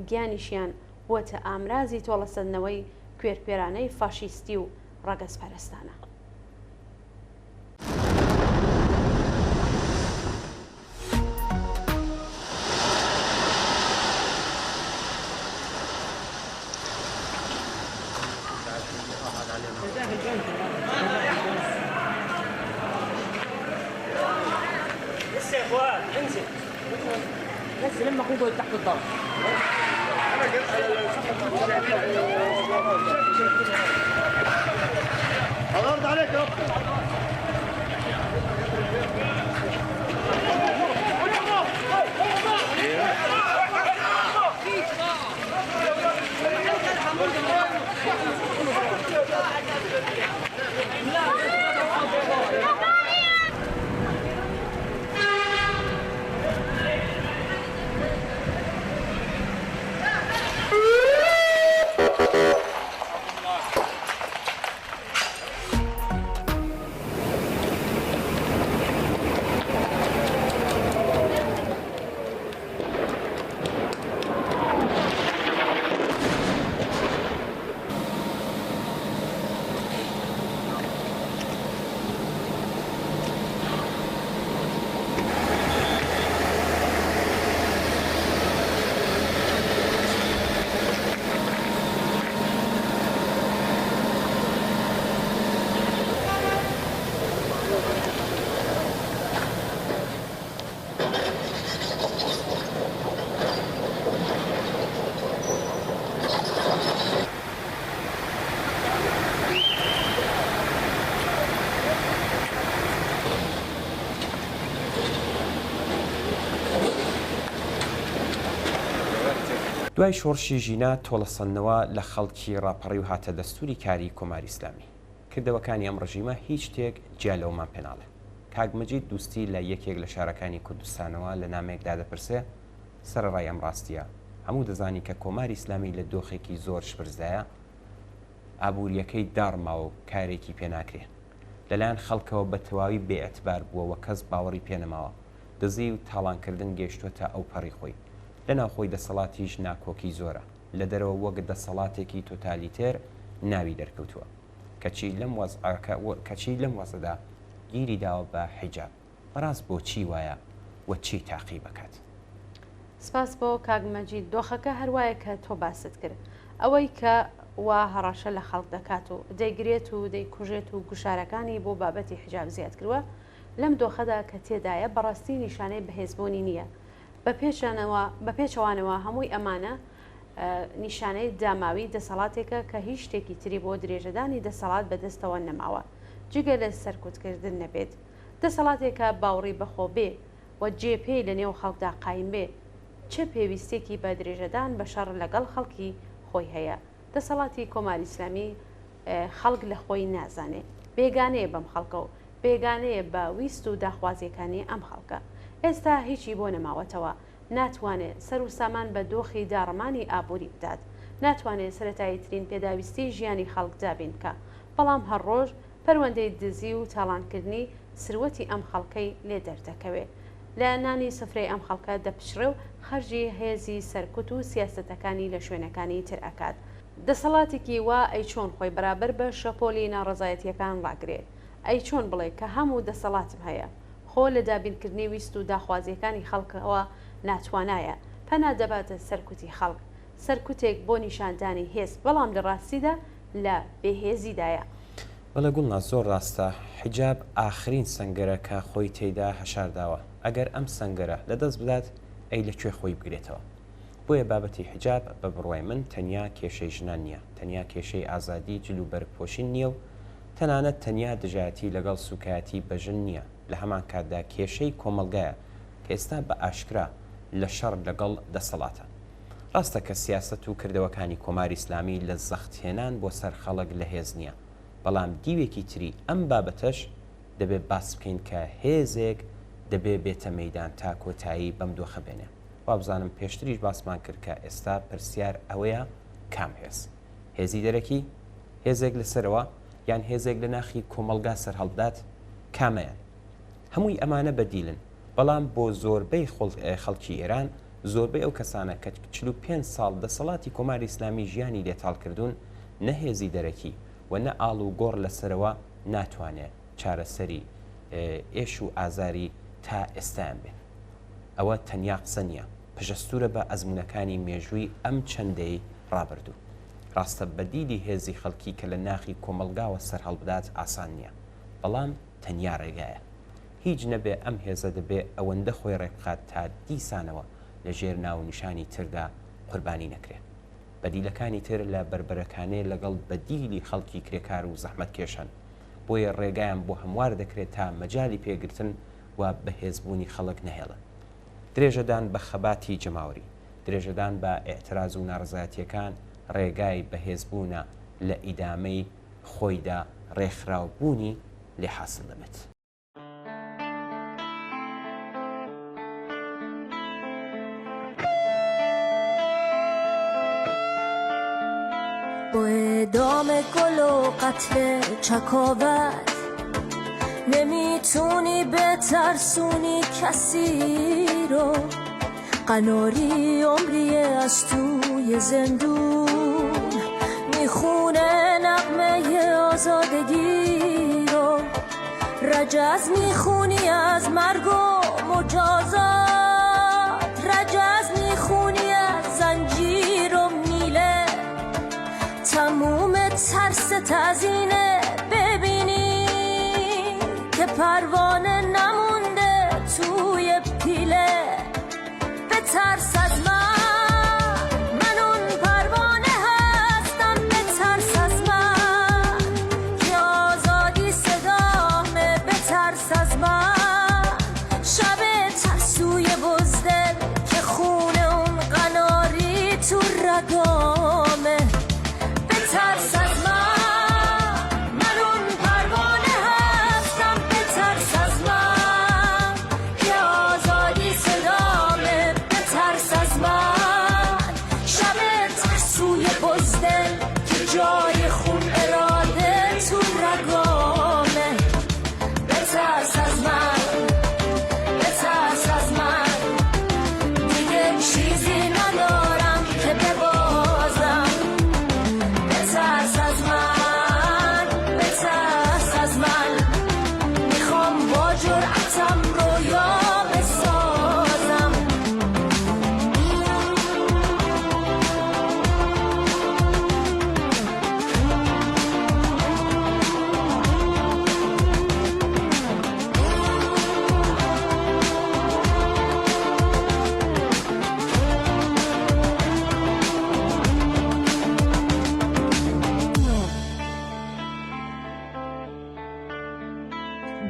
گیانیشیان بووەتە ئامرازی تۆڵەسەدنەوەی کوێرپێرانەی فاشیستی و ڕەگەزپەرستانە. بس لما اخوه تحت الضغط الارض عليك يا دوای شۆڕشی ژینە تۆڵەسەندنەوە لە خەڵکی ڕاپەڕی و هاتە دەستوری کاری کۆماری ئیسلامی. کردەوەکانی ئەم ڕژیمە هیچ شتێک جیا لەومان پێناڵێ. کاک مەجید دووستی لە یەکێک لە شارەکانی کوردستانەوە لە نامێکدا دەپرسێ سەرڕای ئەم ڕاستیە هەموو دەزانی کە کۆماری ئیسلامی لە دۆخێکی زۆر شپرزایە ئابوووریەکەی داڕماوە و کارێکی پێناکرێ لەلایەن خەڵکەوە بە تەواوی بێئەتبار بووەوە کەس باوەڕی پێنەماوە دزی و تاڵانکردن گەیشتوتە ئەو پەڕی خۆی لەناوخۆی دەسەڵاتیش ناکۆکی زۆرە لە دەرەوە وەک دەسەڵاتێکی تۆتالیتێر ناوی دەرکەوتووە کەچی لەم وەزەدا گیری داوە بە حیجاب بەڕاست بۆچی وایە و چی تاقی بکات. سپاس بۆ کاک مەجید. دۆخەکە هەروایە کە تۆ باست کرد ئەوەی کە وا هەڕاشە لە خەڵک دەکات و دەیگرێت و دەیکوژێت و گوشارەکانی بۆ بابەتی حیجاب زیاد کردووە لەم دۆخەدا کە تێدایە بەڕاستی نیشانەی بەهێزبوونی نییە. بە پێچەوانەوە هەمووی ئەمانە نیشانەی داماوی دەسەڵاتێکە کە هیچ شتێکی تری بۆ درێژەدانی دەسەڵات بەدەستەوە نەماوە جگە لە سەرکوتکردن نەبێت. دەسەڵاتێکە باوەڕی بەخۆ بێ و جێپێی لە نێو خەڵکدا قایم بێ چه پێویستێکی بە درێژەدان بە شەڕ لەگەڵ خەڵکی خۆی هەیە. دەسەڵاتی کۆماری ئیسلامی خەڵک لە خۆی نازانێ بێگانەیە بەم خەڵکە و بێگانەیە بە ویست و داخوازیەکانی ئەم خەڵکە. ئێستا هیچی بۆ نەماوەتەوە ناتوانێت سەر و سامان بە دۆخی داڕمانی ئابووری بدات ناتوانێت سەرەتایی ترین پێداویستی ژیانی خەڵک دابین بکە بەڵام هەر ڕۆژ پەروەندەی دزی و تاڵانکردنی سروەتی ئەم خەڵکەی لێ دەردەکەوێت لە نانی سفرەی ئەم خەڵکە دەپشرێ و خەرجی هێزی سەرکوت و سیاسەتەکانی لە شوێنەکانی تر ئەکات. دەسەڵاتێکی وا ئەی چۆن خۆی بەرابەر بە شەپۆلی ناڕەزایەتیەکان ڕاگرێ ئەی چۆن بڵێ کە هەموو دەسەڵاتم هەیە خۆ لە دابینکردنی ویست و داخوازیەکانی خەڵکەوە ناتوانایە پەنا دەباتە سەرکوتی خەڵک سەرکوتێک بۆ نیشاندانی هێز بەڵام لە ڕاستیدا لە بێهێزیدایە. بەڵە گوڵنا زۆر ڕاستە حیجاب ئاخرین سەنگەرە کە خۆی تێیدا هەشارداوە ئەگەر ئەم سەنگەرە لەدەست بدات ئەی لەکوێ خۆی بگرێتەوە. بۆیە بابەتی حیجاب بە بڕوای من تەنیا کێشەی ژنان نییە تەنیا کێشەی ئازادی جل و بەرگپۆشین نییە و تەنانەت تەنیا دژایەتی لەگەڵ سوکایەتی بەژن نییە لە هەمان کاتدا کێشەی کۆمەلگایە کە ئێستا بە ئاشکرا لە شەڕ لەگەڵ دەسەڵاتە. ڕاستە کە سیاست و کردەوەکانی کۆماری ئیسلامی لە زەختهێنان بۆ سەر خەڵک لە هێز نییە بەڵام دیوێکی تری ئەم بابەتەش دەبێت باس بکەین کە هێزێک دەبێت بێتە مەیدان تا کۆتایی بەم دۆخە بێنێ. وابزانم پێشتریش باسمان کرد کە ئێستا پرسیار ئەوەیە کام هێز هێزی دەرەکی هێزێک لەسەرەوە یان هێزێک لە ناخی کۆمەلگا سەر هەڵدات کامەیان هەمووی ئەمانە بەدیلن بەڵام بۆ زۆربەی خەڵکی ئێران زۆربەی ئەو کەسانە کە 45 ساڵ دەسەڵاتی کۆماری ئیسلامی ژیانی لێتاڵکردوون نەهێزی دەرەکی و نە ئاڵ و گۆڕ لەسەرەوە ناتوانێت چارەسەری ئێش و ئازاری تا ئێستایان بێن. ئەوە تەنیا قسە نییە پشەستورە بە ئەزمونەکانی مێژووی ئەم چەندەی ڕابردوو. ڕاستە بەدیلی هێزی خەڵکی کە لە ناخی کۆمەلگاوە سەر هەڵبدات ئاسان نییە بەڵام تەنیا ڕێگایە هیچ نەبێ ئەم هێزە دەبێ ئەوەندە خۆی ڕێبخات تا دیسانەوە لە ژێر ناو نیشانی تردا قوربانی نەکرێت. بەدیلەکانی تر لە بربەرەکانەی لەگەڵ بەدیلی خەڵکی کرێکار و زەحمەت کێشن بۆیە ڕێگایان بۆ هەموار دەکرێت تا مەجای پێگرتن و بەهێزبوونی خەڵک نەهێڵن. درێژەدان بە خەباتی جەماوری درێژەدان بە ئێعتراز و ناڕزایەتیەکان ڕێگای بەهێزبوونە لە ئیدامەی خۆیدا ڕێکخراوبوونی لێ حاصل دەبێت. با اعدام گل و قتل چکاوت نمیتونی بترسونی کسی رو قناری عمری از توی زندون میخونه نغمه آزادگی رو رجز میخونی از مرگ و مجازات رجز میخونی از زنجیر و میله تموم ترس تزینه ببینی که پروانه نمونده توی پیله به ترس از من اون پروانه هستم به ترس از من که آزادی صدامه به ترس از من شب ترسوی بزدل که خونه اون قناری تو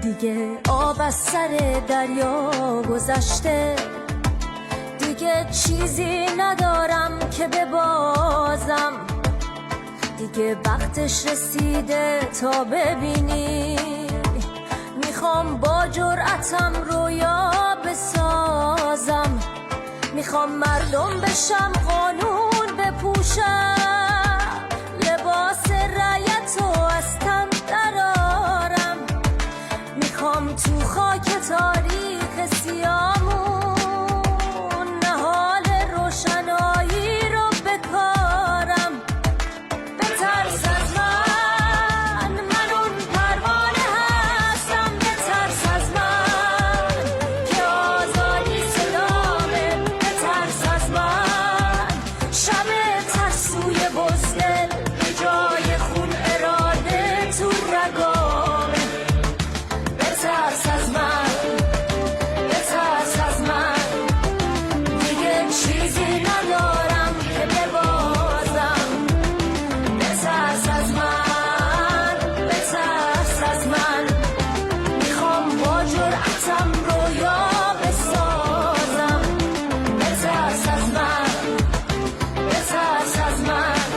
دیگه آب از سر دریا گذشته، دیگه چیزی ندارم که ببازم، دیگه وقتش رسیده تا ببینی. میخوام با جرأتم رویا بسازم، میخوام مردم بشم قانون بپوشم، لباس رعیتو از تن درارم، میخوام تو خاک تاریخ سیامون نهال روشنایی رو بکارم. بترس از من، من اون پروانه هستم، بترس از من که آزادی صدامه، بترس از من شب ترسوی بزدل به جای خون اراده تو رگامه. بترس از من، بترس از من، دیگه چیزی ندارم که ببازم. بترس از من، بترس از من، میخوام با جرأتم رویا بسازم. بترس از من، بترس از من،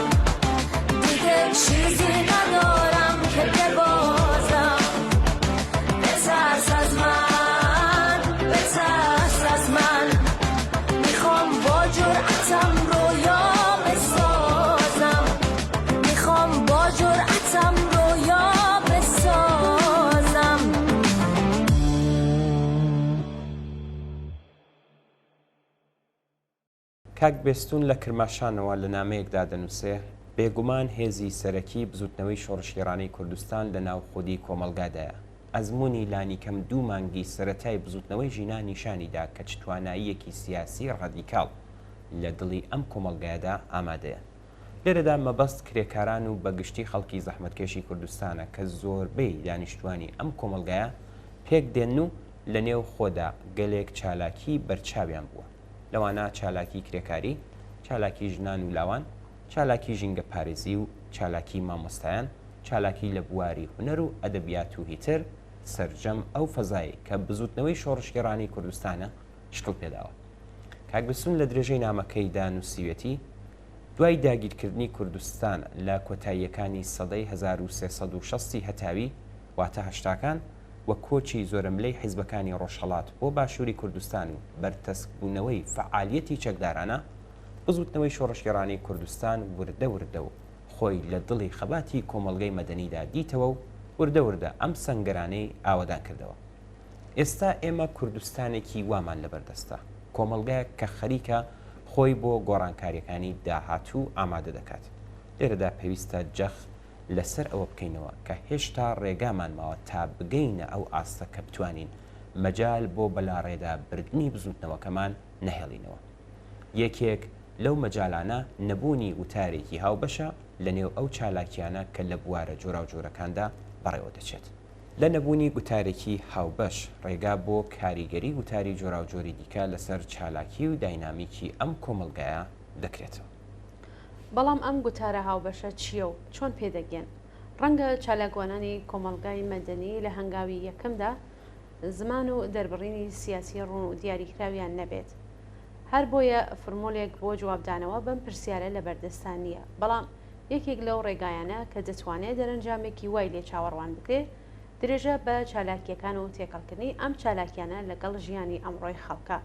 دیگه چیزی ندارم که ببازم. بترس از من، بترس از من، میخوام با جرأتم رویا بسازم، میخوام با جرأتم رویا بسازم. کاک بێستون لە کرماشانەوە لە نامەیەکدا دەنووسێ بێگومان هێزی سەرەکی بزوتنەوەی شۆڕشگەڕانەی کوردستان لە ناو خودی کۆمەلگادایە. ئەزمموی لانی کەم 2 مانگی سەرەتای بزوتنەوەی ژینا نیشانیدا کە چ تواناییەکی سیاسی ڕەدیکاڵ لە دڵی ئەم کۆمەلگایەدا ئامادەیە. لێرەدا مەبەست کرێکاران و بەگشتی خەڵکی زەحمەتکێشی کوردستانە کە زۆربەی دانیشتوانی ئەم کۆمەلگایە پێک دێن و لە نێو خۆدا گەلێک چالاکی بەرچاویان بووە. لەوانە چالاکی کرێکاری، چالاکی ژنان و لاوان، چالاکی ژینگە پارێزی و چالاکی مامۆستایان، چالاکی لە بواری هونەر و ئەدەبیات و هیتر سەرجەم ئەو فەزایی کە بزوتنەوەی شۆڕشگەڕانی کوردستانە شکڵ پێداوە. کاک بێستون لە درێژەی نامەکەیدا نووسیوێتی دوای داگیرکردنی کوردستان لە کۆتاییەکانی سەدەی 1360 هەتاوی واتە هەشتاکان وە کۆچی زۆرملەی حیزبەکانی ڕۆژهەڵات بۆ باشووری کوردستان و بەرتەسکبوونەوەی فەعالیەتی چەکدارانە، بزوتنەوەی شۆڕشگەڕانی کوردستان وردە وردە و خۆی لە دڵی خەباتی کۆمەڵگەی مەدەنیدا دیتەوە و وردە وردە ئەم سەنگەرانەی ئاوەدان کردەوە. ئێستا ئێمە کوردستانێکی وامان لەبەردەستە، کۆمەڵگەیەک کە خەریکە خۆی بۆ گۆڕانکاریەکانی داهاتوو ئامادە دەکات. لێرەدا پێویستە جەخ لەسەر ئەوە بکەینەوە کە هێشتا ڕێگامان ماوە تا بگەینە ئەو ئاستە کە بتوانین مەجال بۆ بەلاڕێدا بردننی بزوتنەوەکەمان نەهێڵینەوە. یەکێک لەو مەجالانە نەبوونی وتارێکی هاوبەشە لە نێو ئەو چالاکیانە کە لە بوارە جۆرا و جۆرەکاندا بەڕێوە دەچێت. لە نەبوونی گوتارێکی هاوبەش ڕێگا بۆ کاریگەری وتاری جۆرا و جۆری دیکە لەسەر چالاکی و داینامیکی ئەم کۆمەڵگایە دەکرێتەوە. بەڵام ئەم گوتارە هاوبەشە چییە و چۆن پێدەگەن؟ ڕەنگە چالاکوانانی کۆمەڵگای مەدەنی لە هەنگاوی یەکەمدا زمان و دەربڕینی سیاسی ڕوون و دیاریکراویان نەبێت. هەر بۆیە فرمۆلێک بۆ جوابدانەوە بەم پرسیارە لە بەردەستان نییە. بەڵام یەکێک لەو ڕێگایانە کە دەتوانێت دەرەنجامێکی وای لێ چاوەڕوان بکرێت درێژە بە چالاکیەکان و تێکەڵکردنی ئەم چالاکیانە لەگەڵ ژیانی ئەمڕۆی خەڵکە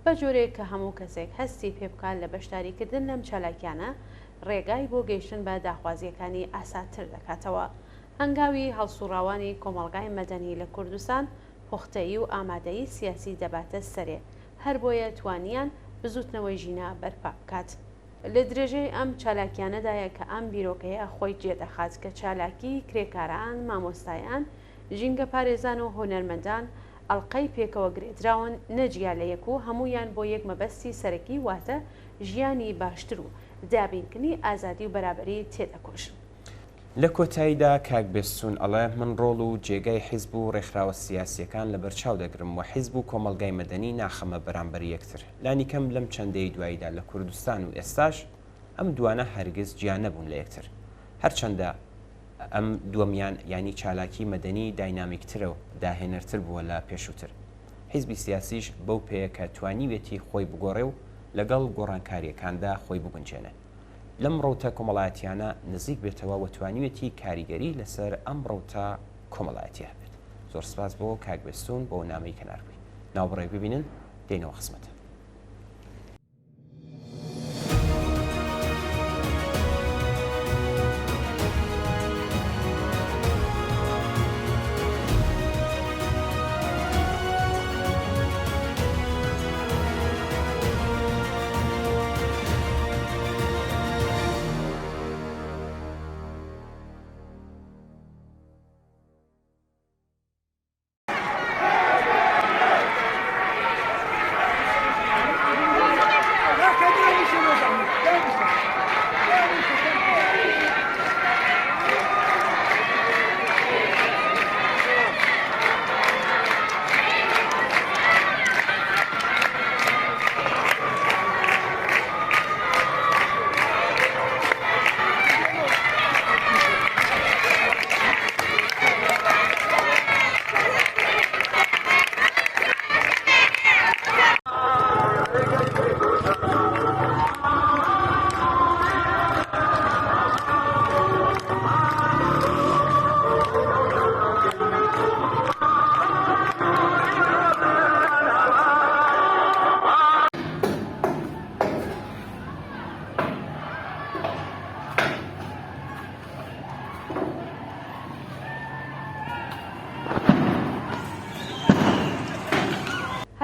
بە جۆرێک کە هەموو کەسێک هەستی پێ بکات لە بەشداریکردن لەم چالاکیانە ڕێگای بۆ گەیشتن بە داخوازیەکانی ئاساتر دەکاتەوە. هەنگاوی هەڵسوڕاوانی کۆمەڵگای مەدەنی لە کوردستان پوختەیی و ئامادەیی سیاسی دەباتە سەرێ، هەر بۆیە توانیان بزوتنەوەی ژینە بەرپا بکات. لە درێژەی ئەم چالاکیانەدایە کە ئەم بیرۆکەیە خۆی جێدەخات کە چالاکی کرێکاران، مامۆستایان، ژینگە پارێزان و هۆنەرمەندان ئەڵقەی پێکەوە گرێدراون نەجیا لە یەک و هەمویان بۆ یەک مەبەستی سەرەکی واتە ژیانی باشتر و دابینکردنی ئازادی و بەرابەری تێدەکۆشن. لە کۆتاییدا کاک بێستون ئەڵێ من ڕۆڵ و جێگای حیزب و ڕێکخراوە سیاسیەکان لە بەرچاو دەگرم و حیزب و کۆمەڵگای مەدەنی ناخەمە بەرامبەر یەکتر. لانی کەم لەم چەندەی دواییدا لە کوردستان و ئێستاش ئەم دوانە هەرگیز جیان نەبوون لە یەکتر. هەرچەندە ئەم دووەمیان ینی چالاکی مەدەنی داینامیکترە و داهێنەرتر بووە لە پێشووتر. حیزبی سیاسیش بەو پێەیە کە توانیوێتی خۆی بگۆڕێ و لەگەڵ گۆڕانکاریەکاندا خۆی بگونجێنێ. لەم ڕەوتە کۆمەڵایەتیانە نزیک بێتەوە و توانیوێتی کاریگەری لەسەر ئەم ڕەوتە کۆمەڵایەتی هەبێت. زۆر سپاس بۆ کاکبێستون بۆ نامەی کەناربووی. ناوبڕێ ببینن دێنەوە خزمەتە.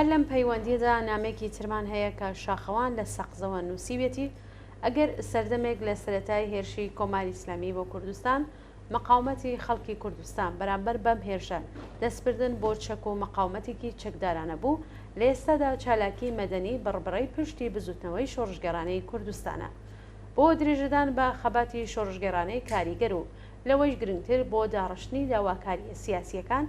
هەر لەم پەیوەندیدا نامێکی ترمان هەیە کە شاخەوان لە سەقزەوە نووسیوێتی ئەگەر سەردەمێک لە سەرەتای هێرشی کۆماری ئیسلامی بۆ کوردستان مەقاومەتی خەڵکی کوردستان بەرامبەر بەم هێرشە دەستبردن بۆ چەک و مەقاومەتێکی چەکدارانە بوو لە ئێستادا چالاکی مەدەنی بڕبڕەی پشتی بزوتنەوەی شۆڕژگەرانەی کوردستانە بۆ درێژەدان بە خەباتی شۆڕژگەرانەی کاریگەر و لەوەش گرنگتر بۆ داڕشتنی داواکاریە سیاسیەکان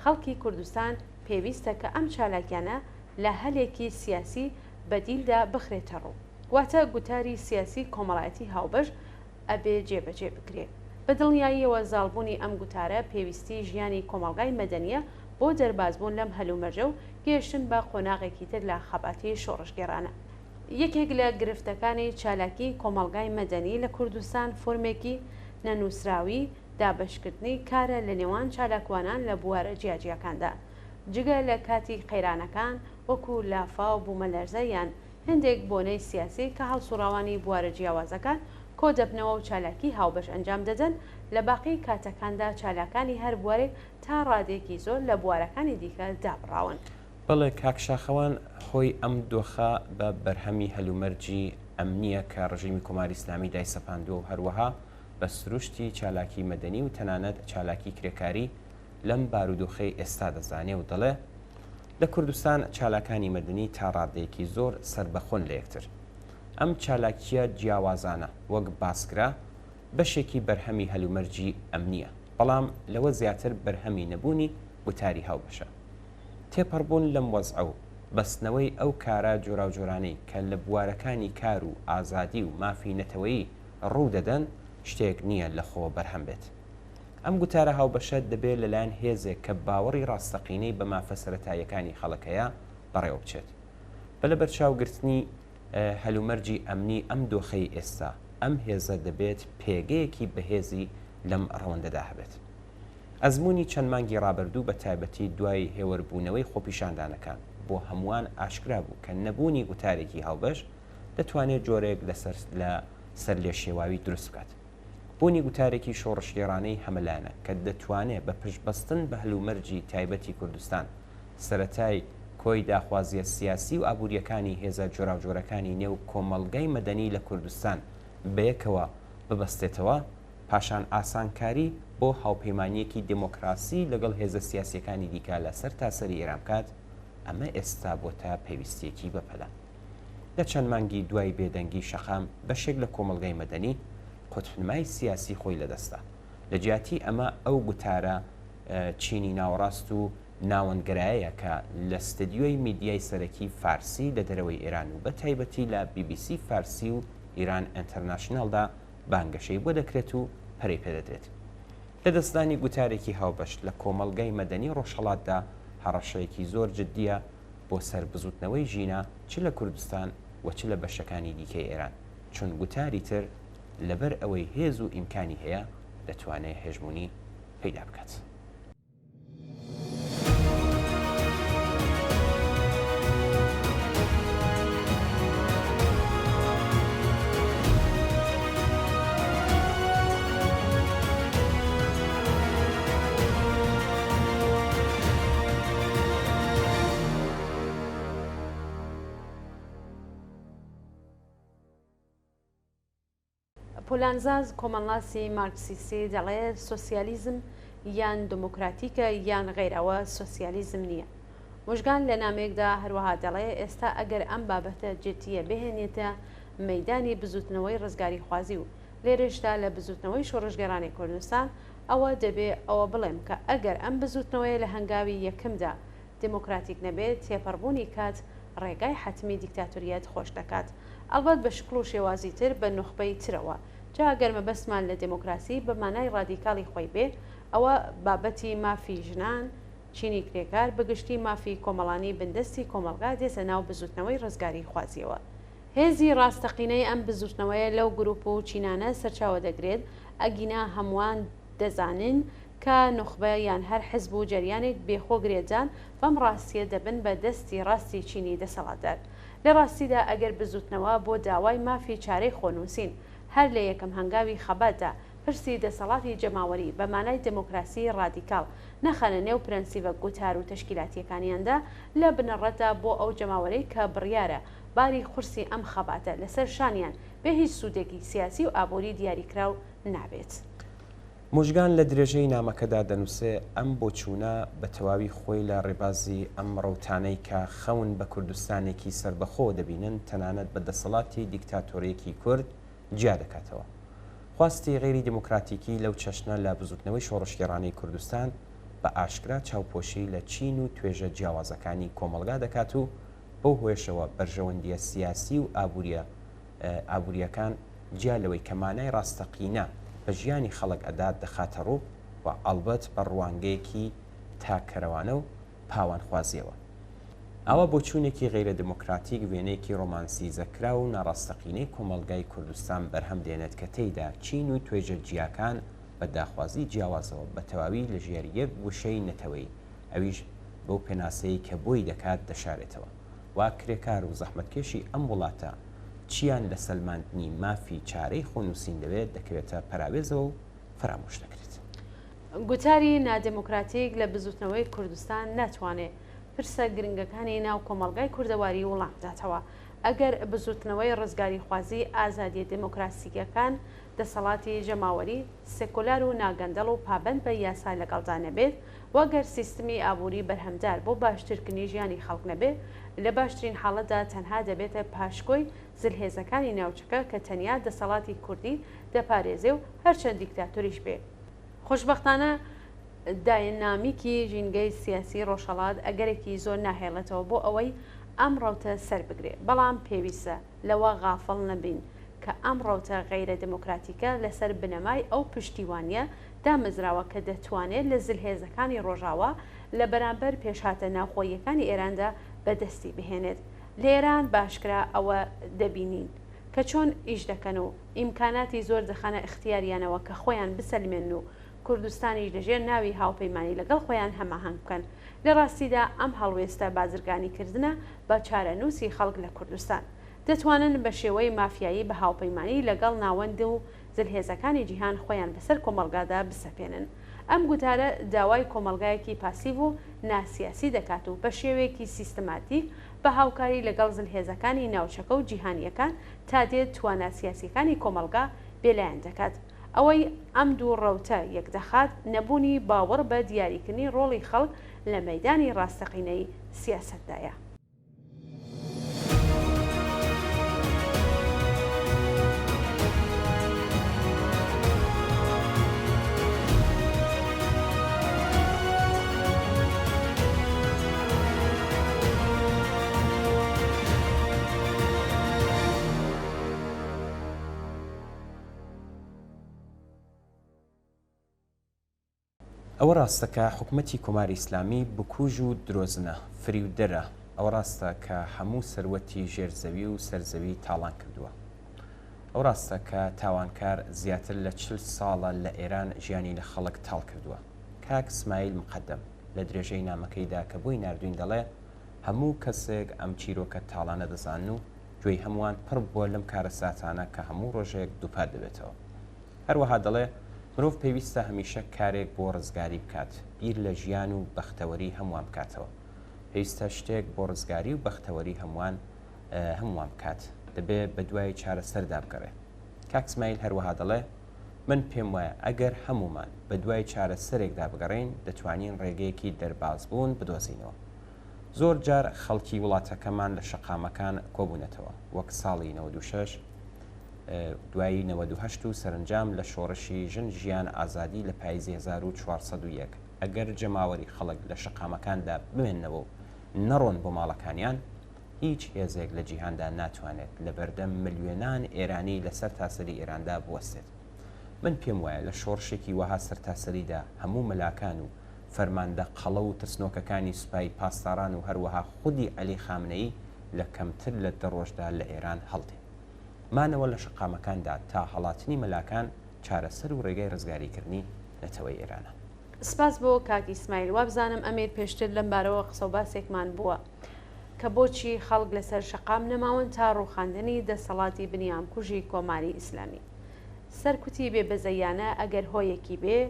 خەڵکی کوردستان پێویستە کە ئەم چالاکیانە لە هەلێکی سیاسی بەدیلدا بخرێتە ڕوو واتە گوتاری سیاسی کۆمەڵایەتی هاوبەش ئەبێ جێبەجێ بکرێت بە دڵنیاییەوە زاڵبوونی ئەم گوتارە پێویستی ژیانی کۆمەڵگای مەدەنیە بۆ دەربازبوون لەم هەلومەرجە و گەیشتن بە قۆناغێکی تر لە خەباتی شۆڕژگەرانە. یەکێک لە گرفتەکانی چالاکی کۆمەڵگای مەدەنی لە کوردستان فۆرمێکی نەنووسراوی دابەشکردنی کارە لە نێوان چالاکوانان لە بوارە جیاجیەکاندا جگە لە کاتی قەیرانەکان وەکو لافا و بوومەلەرزە یان هەندێک بۆنەی سیاسی کە هەڵسوڕاوانی بوارە جیاوازەکان کۆ دەبنەوە و چالاکی هاوبەش ئەنجام دەدەن لە باقی کاتەکاندا چالاکانی هەر بوارێک تا ڕادێکی زۆر لە بوارەکانی دیکە دابڕاون. بەڵێ کاکشاخەوان خۆی ئەم دۆخە بە بەرهەمی هەلومەرجی ئەمنیە کە ڕژیمی کۆماری ئیسلامی دایسەپاندووە و هەروەها بە سروشتی چالاکی مەدەنی و تەنانەت چالاکی کرێکاری لەم بارودۆخەی ئێستا دەزانێ و دەڵێ لە کوردستان چالاکانی مەدەنی تا ڕادەیەکی زۆر سربەخۆن لە یەکتر. ئەم چالاکیە جیاوازانە وەک باسکرا بەشێکی بەرهەمی هەلومەرجی ئەمنیە بەڵام لەوە زیاتر بەرهەمی نەبوونی وتاری هاوبەشە. تێپەڕبوون لەم وەزع و بەستنەوەی ئەو کارە جۆراوجۆرانەی کە لە بوارەکانی کار و ئازادی و مافی نەتەوەیی ڕوو دەدەن شتێک نییە لە خۆ بەرهەم بێت. ئەم گوتارە هاوبەشە دەبێت لەلایەن هێزێک کە باوەڕی ڕاستەقینەی بە مافە سەرەتاییەکانی خەڵکەیە بەڕێوە بچێت. بە لە بەرچاوگرتنی هەلومەرجی ئەمنی ئەم دۆخەی ئێستا ئەم هێزە دەبێت پێگەیەکی بەهێزی لەم ڕەوەندەدا هەبێت. ئەزمموی چەند مانگی ڕابردوو بە تایبەتی دوای هێوەربوونەوەی خۆپیشاندانەکان بۆ هەمووان ئاشکرا بوو کە نەبوونی گوتارێکی هاوبەش دەتوانێت جۆرێک لە سەر لێ شێواوی دروست بکات. بوونی گوتارێکی شۆڕشگێڕانەی هەمەلانە کە دەتوانێت بە پشتبەستن بە هەلومەرجی تایبەتی کوردستان سەرەتای کۆی داخوازیە سیاسی و ئابوووریەکانی هێزە جۆراوجۆرەکانی نێو کۆمەڵگەی مەدەنی لە کوردستان بەیەکەوە ببەستێتەوە پاشان ئاسانکاری بۆ هاوپەیمانیەکی دموکراسی لەگەڵ هێزە سیاسیەکانی دیکە لە سەر تاسەری ئێران بکات ئەمە ئێستا بۆ تا پێویستیەکی بەپەلا. لە چەند مانگی دوای بێدەنگی شەخام بەشێک لە کۆمەڵگەی مەدەنی قوتبنمای سیاسی خۆی لەدەستا لە جیاتی ئەمە ئەو گوتارە چینی ناوەڕاست و ناوەندگرایە کە لە ستدیۆی میدیای سەرەکی فارسی لە دەرەوەی ئێران و بە تایبەتی لە BBC فارسی و ئیران ئینتەرناشناڵدا بانگەشەی بۆ دەکرێت و پەرەی پێدەدرێت. لە دەستدانی گوتارێکی هاوبەش لە کۆمەڵگەی مەدەنی ڕۆژهەڵاتدا هەڕەشەیەکی زۆر جددیە بۆ سەربزوتنەوەی ژینە چ لە کوردستان و چ لە بەشەکانی دیکەی ئێران، چون گوتاری تر لەبەر ئەوەی هێز و ئیمکانی هەیە دەتوانێت هێژمونی پەیدا بکات. پۆلانزاز کۆمەڵاسی مارکسیستی دەڵێت سۆسیالیزم یان دموکراتیکە یان غیرەوە سۆسیالیزم نییە. مژگان لە نامێکدا هەروەها دەڵێ ئێستا ئەگەر ئەم بابەتە جدیە بهێنێتە مەیدانی بزوتنەوەی ڕزگاری خوازی و لێرەشدا لە بزوتنەوەی شۆڕژگەرانی کوردستان ئەوە دەبێ ئەوە بڵێم کە ئەگەر ئەم بزوتنەوەی لە هەنگاوی یەکەمدا دموکراتیک نەبێت تێپەڕبوونی کات ڕێگای حتمی دیکتاتوریەت خۆش دەکات، ئەلبەت بە شکل و شێوازی تر بە نوخبەی ترەوە. جا گەرمە بەسمان لە دموکراسی بە مانای ڕادیکاڵی خۆی بێ ئەوە بابەتی مافی ژنان چینی کرێکار بەگشتی مافی کۆمەڵانی بندستی کۆمەلگا دێتە ناو بزوتنەوەی ڕزگاری خوازیەوە. هێزی ڕاستەقینەی ئەم بزوتنەوەیە لەو گروپ و چینانە سەرچاوە دەگرێت ئەگینا هەمووان دەزانن کە نوخبە یان هەر حزب و جەریانێک بێخۆ گرێجان بەم ڕاستیە دەبن بە دەستی ڕاستی چینی دەسەڵاتدار. لە ڕاستیدا ئەگەر بزوتنەوە بۆ داوای مافی چارەی خۆنووسین هەر لە یەکەم هەنگاوی خەباتدا پرسی دەسەڵاتی جەماوەری بە مانای دموکراسی ڕادیکاڵ نەخەنە نێو پرەنسیبە گوتار و تەشکیلاتیەکانیاندا لە بنەڕەتدا بۆ ئەو جەماوەرەی کە بڕیارە باری قورسی ئەم خەباتە لەسەر شانیان بێ هیچ سوودێکی سیاسی و ئابووری دیاریکراو نابێت. مژگان لە درێژەی نامەکەدا دەنووسێ ئەم بۆچوونە بە تەواوی خۆی لە ڕێبازی ئەم ڕەوتانەی کە خەون بە کوردستانێکی سربەخۆ دەبینن تەنانەت بە دەسەڵاتی دیکتاتۆرێکی کورد جیا دەکاتەوە. خواستی غێری دموکراتیکی لەو چەشنە لە بزوتنەوەی شۆڕشگەڕانەی کوردستان بە ئاشکرا چاوپۆشی لە چین و توێژە جیاوازەکانی کۆمەلگا دەکات و بەو هۆیشەوە بەرژەوەندیە سیاسی و ئابوووریەکان جیا لەوەی کەمانای ڕاستەقینە بە ژیانی خەڵک ئەدات دەخاتە ڕوو و ئەڵبەت بە ڕوانگەیەکی تاکەرەوانە و پاوانخوازیەوە. ئەوە بۆچوونێکی غیرە دموکراتیک وێنەیەکی ڕۆمانسی زەکرا و ناڕاستەقینەی کۆمەلگای کوردستان بەرهەم دێنێت کە تێیدا چین و توێژە جیاکان بە داخوازی جیاوازەوە بە تەواوی لە ژێر یەک وشەی نەتەوەی ئەویش بەو پێناسەیە کە بۆی دەکات دەشارێتەوە. وا کرێکار و زەحمەتکێشی ئەم وڵاتە چیان لە سەلماندنی مافی چارەی خۆنووسین دەوێت دەکەوێتە پەراوێزەوە و فرامۆش دەکرێت. گوتاری نادموکراتیک لە بزوتنەوەی کوردستان ناتوانێت پرسە گرنگەکانی ناو کۆمەلگای کوردەواری وڵام بداتەوە. ئەگەر بزوتنەوەی ڕزگاری خوازی ئازادی دموکراسیەکان دەسەڵاتی جەماوەری سێکولار و ناگەندەڵ و پابند بە یاسا لەگەڵدا نەبێت وەگەر سیستمی ئابووری بەرهەمدار بۆ باشترکردنی ژیانی خەڵک نەبێت لە باشترین حاڵەتدا تەنها دەبێتە پاشکۆی زلهێزەکانی ناوچەکە کە تەنیا دەسەڵاتی کوردی دەپارێزێ و هەرچەند دیکتاتۆریش بێ. خۆشبەختانە داینامیکی ژینگەی سیاسی ڕۆژهەڵات ئەگەرێکی زۆر ناهێڵێتەوە بۆ ئەوەی ئەم ڕەوتە سەر بگرێت، بەڵام پێویستە لەوە غافڵ نەبین کە ئەم ڕەوتە غیرە دموکراتیکە لەسەر بنەمای ئەو پشتیوانیە دامەزراوە کە دەتوانێت لە زلهێزەکانی ڕۆژاوە لە بەرامبەر پێشهاتە ناوخۆیەکانی ئێراندا بەدەستی بهێنێت. لە ئێران باشکرا ئەوە دەبینین کە چۆن ئیش دەکەن و ئیمکاناتی زۆر دەخانە اختیاریانەوە کە خۆیان بسەلمێن و کوردستانی لەژێر ناوی هاوپەیمانی لەگەڵ خۆیان هەماهنگ بکەن. لە ڕاستیدا ئەم هەڵوێستە بازرگانیکردنە بە چارەنووسی خەڵک لە کوردستان دەتوانن بە شێوەی مافیایی بە هاوپەیمانی لەگەڵ ناوەند و زلهێزەکانی جیهان خۆیان بەسەر کۆمەلگادا بسەپێنن. ئەم گوتارە داوای کۆمەلگایەکی پاسیڤ و ناسیاسی دەکات و بە شێوەیەکی سیستەماتیک بە هاوکاری لەگەڵ زلهێزەکانی ناوچەکە و جیهانیەکان تا دێت توانە سیاسیەکانی کۆمەلگا بێلایەن دەکات. ئەوەی ئەم دوو ڕەوتە یەک دەخات نەبوونی باوەڕ بە دیاریکردنی ڕۆڵی خەڵک لە مەیدانی ڕاستەقینەی سیاسەتدایە. ئەوە ڕاستە کە حکوومەتی کۆماری ئیسلامی بکوژ و درۆزنە فریودەرە ئەوە ڕاستە کە هەموو سەروەتی ژێرزەوی و سەرزەوی تاڵان کردووە ئەو ڕاستە کە تاوانکار زیاتر لە 40 ساڵە لە ئێران ژیانی لە خەڵک تاڵ کردووە کاک اسماعیل مقەدەم لە درێژەی نامەکەیدا کە بۆی نردوین دەڵێ هەموو کەسێک ئەم چیرۆکە تاڵانە دەزان و گوێی هەمووان پڕ بووە لەم کارە ساتانە کە هەموو ڕۆژێک دووپات دەبێتەوە هەروەها دەڵێ مرۆڤ پێویستە هەمیشە کارێک بۆ ڕزگاری بکات بیر لە ژیان و بەختەوەری هەمووان بکاتەوە پێویستە شتێک بۆ ڕزگاری و بەختەوەری هەمووان بکات دەبێت بە دوای چارەسەردا بگەڕێ کاک اسماعیل هەروەها دەڵێ من پێم وایە ئەگەر هەمومان بە دوای چارەسەرێکدا بگەڕین دەتوانین ڕێگەیەکی دەرباز بوون بدۆزینەوە زۆر جار خەڵکی وڵاتەکەمان لە شەقامەکان کۆبوونەتەوە وەک ساڵی 96 دوایی 98 و سەرنجام لە شۆڕشی ژن ژیان ئازادی لە پاییزی 1401 ئەگەر جەماوەری خەڵک لە شەقامەکاندا بمێننەوە و نەڕۆن بۆ ماڵەکانیان هیچ هێزێک لە جیهاندا ناتوانێت لە بەردەم ملیۆنان ئێرانی لەسەر تاسەری ئێراندا بوەستێت من پێم وایە لە شۆڕشێکی وەها سەرتاسەریدا هەموو مەلاکان و فەرماندە قەڵە و ترسنۆکەکانی سوپای پاسداران و هەروەها خودی عەلی خامنەیی لە کەمتر لە 10 ڕۆژدا لە ئێران هەڵدێ مانەوە لە شەقامەکاندا تا هەڵاتنی مەلاکان چارەسەر و ڕێگەی ڕزگاریکردنی نەتەوەی ئێرانە سپاس بۆ کاکی اسماعیل وابزانم ئەمیر پێشتر لەم بارەوە قسە و باسێکمان بووە کە بۆچی خەڵک لەسەر شەقام نەماون تا ڕووخاندنی دەسەڵاتی بنیام کوژی کۆماری ئیسلامی سەرکوتی بێبەزەیانە ئەگەر هۆیەکی بێ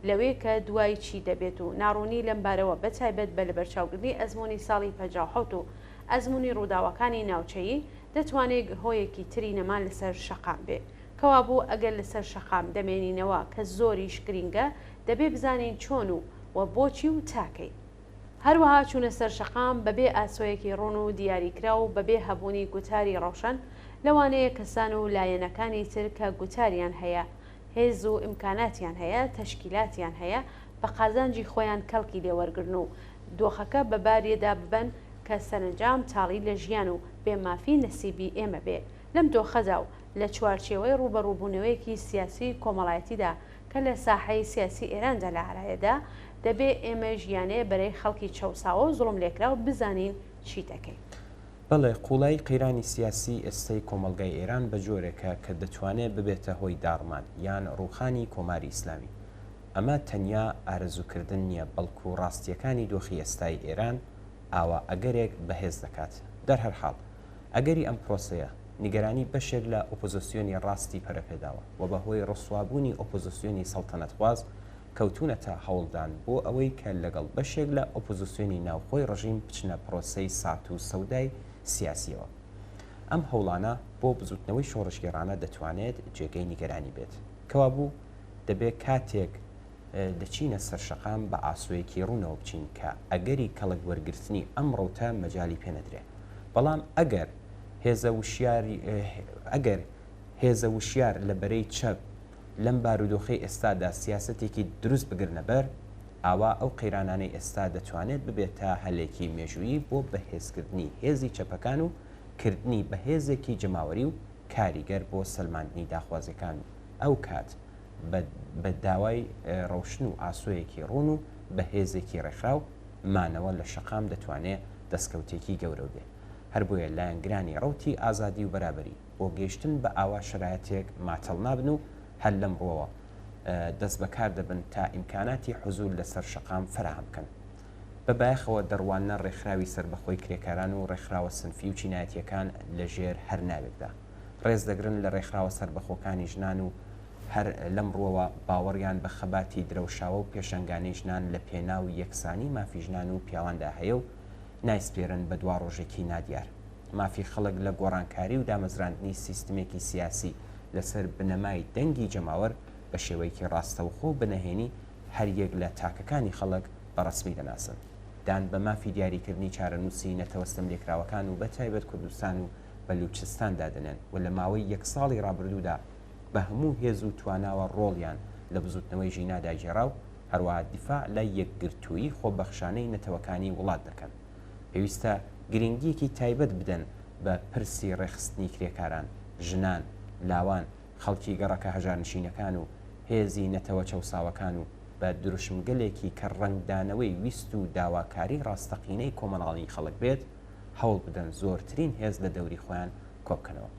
لەوێ کە دوای چی دەبێت و ناڕوونی لەم بارەوە بەتایبەت بە لەبەرچاوگرنی ئەزمموی ساڵی 1950 و ئەزمموی ڕووداوەکانی ناوچەیی دەتوانێت هۆیەکی تری نەمان لەسەر شەقام بێ کەوا بوو ئەگەر لەسەر شەقام دەمێنینەوە کە زۆریش گرینگە دەبێ بزانین چۆن و بۆچی و تاکەی هەروەها چوونە سەر شەقام بەبێ ئاسۆیەکی ڕۆن و دیاریکرا و بەبێ هەبوونی گوتاری ڕەوشەن لەوانەیە کەسان و لایەنەکانی تر کە گوتاریان هەیە هێز و ئیمکاناتیان هەیە تەشکیلاتیان هەیە بە قازانجی خۆیان کەڵکی لێوەرگرن و دۆخەکە بە بارێدا ببەن کە سەرنجام تاڵی لە ژیان و بێمافی نەسیبی ئێمە بێ لەم دۆخەدا و لە چوارچێوەی ڕوبەڕووبوونەوەیەکی سیاسی کۆمەڵایەتیدا کە لە ساحەی سیاسی ئێراندا لە هەرایەدا دەبێ ئێمە ژیانەیە بەرەی خەڵکی چەساوە و زوڵم لێکرا و بزانین چی دەکەین بەڵێ قوڵای قەیرانی سیاسی ئێستای کۆمەلگای ئێران بە جۆرێکە کە دەتوانێت ببێتە هۆی داڕمان یان ڕووخانی کۆماری ئیسلامی ئەمە تەنیا ئارەزووکردن نییە بەڵکو و ڕاستیەکانی دۆخی ئێستای ئێران ئاوا ئەگەرێک بەهێز دەکات دەرهەرحاڵ ئەگەری ئەم پرۆسەیە نیگەرانی بەشێک لە ئۆپۆزیسیۆنی ڕاستی پەرەپێداوە و بەهۆی ڕسوابوونی ئۆپۆزیسیۆنی سەڵتەنەتواز کەوتونەتە هەوڵدان بۆ ئەوەی کە لەگەڵ بەشێک لە ئۆپۆزیسیۆنی ناوخۆی ڕژیم بچنە پرۆسەی سات و سەودای سیاسیەوە ئەم هەوڵانە بۆ بزوتنەوەی شۆڕشگەڕانە دەتوانێت جێگەی نیگەرانی بێت کەوا بوو دەبێت کاتێک دەچینە سەر شەقام بە ئاسۆیەکی ڕوونەوە بچین کە ئەگەری کەڵک وەرگرتنی ئەم ڕەوتە مەجای پێنەدرێ بەڵام ئەگەر هێزە وشیار لە بەرەی چەپ لەم بارودۆخی ئێستادا سیاسەتێکی دروست بگرنە بەر ئاوا ئەو قەیرانانەی ئێستا دەتوانێت ببێت تا هەلێکی مێژویی بۆ بەهێزکردنی هێزی چەپەکان و کردنی بەهێزێکی جەماوەری و کاریگەر بۆ سەلماندنی داخوازەکان ئەو کات بە داوای ڕەوشن و ئاسۆیەکی ڕوون و بەهێزێکی ڕێکخراو مانەوە لە شەقام دەتوانێت دەستکەوتێکی گەورە بێ هەر بۆیە لایەنگرانی ڕەوتی ئازادی و بەرابەری بۆ گەیشتن بە ئاوا شرایەتێک ماتەڵ نابن و هەل لەم ڕۆوە دەست بەکار دەبن تا ئیمکاناتی حوزور لەسەر شەقام فراهم بکەن بەبایەخەوە دەڕوانە ڕێکخراوی سربەخۆی کرێکاران و ڕێکخراوە سنفی و چینایەتیەکان لە ژێر هەر ناوێکدا ڕێز دەگرن لە ڕێکخراوە سربەخۆکانی ژنان و هەر لەم ڕۆوە باوەڕیان بە خەباتی درەوشاوە و پێشەنگانی ژنان لە پێناو یەکسانی مافی ژنان و پیاواندا هەیە و نایسپێرن بە دوا ڕۆژێکی نادیار مافی خەڵک لە گۆڕانکاری و دامەزراندنی سیستمێکی سیاسی لەسەر بنەمای دەنگی جەماوەر بە شێوەیەکی ڕاستەوخۆ و بنەهێنی هەر یەک لە تاکەکانی خەڵک بەڕسمی دەناسن دان بە مافی دیاریکردنی چارەنووسی نەتەوەستەم لێکراوەکان و بەتایبەت کوردستان و بەلوچستان دادنێن و لە ماوەی 1 ساڵی ڕابردوودا بە هەموو هێز و تواناوە ڕۆڵیان لە بزوتنەوەی ژینادا ژێڕا و هەروەها دیفاع لە یەکگرتووی خۆبەخشانەی نەتەوەکانی وڵات دەکەن پێویستە گرنگیەکی تایبەت بدەن بە پرسی ڕێخستنی کرێکاران ژنان لاوان خەڵکی گەڕەکە هەژارنشینەکان و هێزی نەتەوە چەساوەکان و بە دروشمگەلێکی کە ڕنگدانەوەی ویست و داواکاری ڕاستەقینەی کۆمەڵانی خەڵک بێت هەوڵ بدەن زۆرترین هێز لە دەوری خۆیان کۆبکەنەوە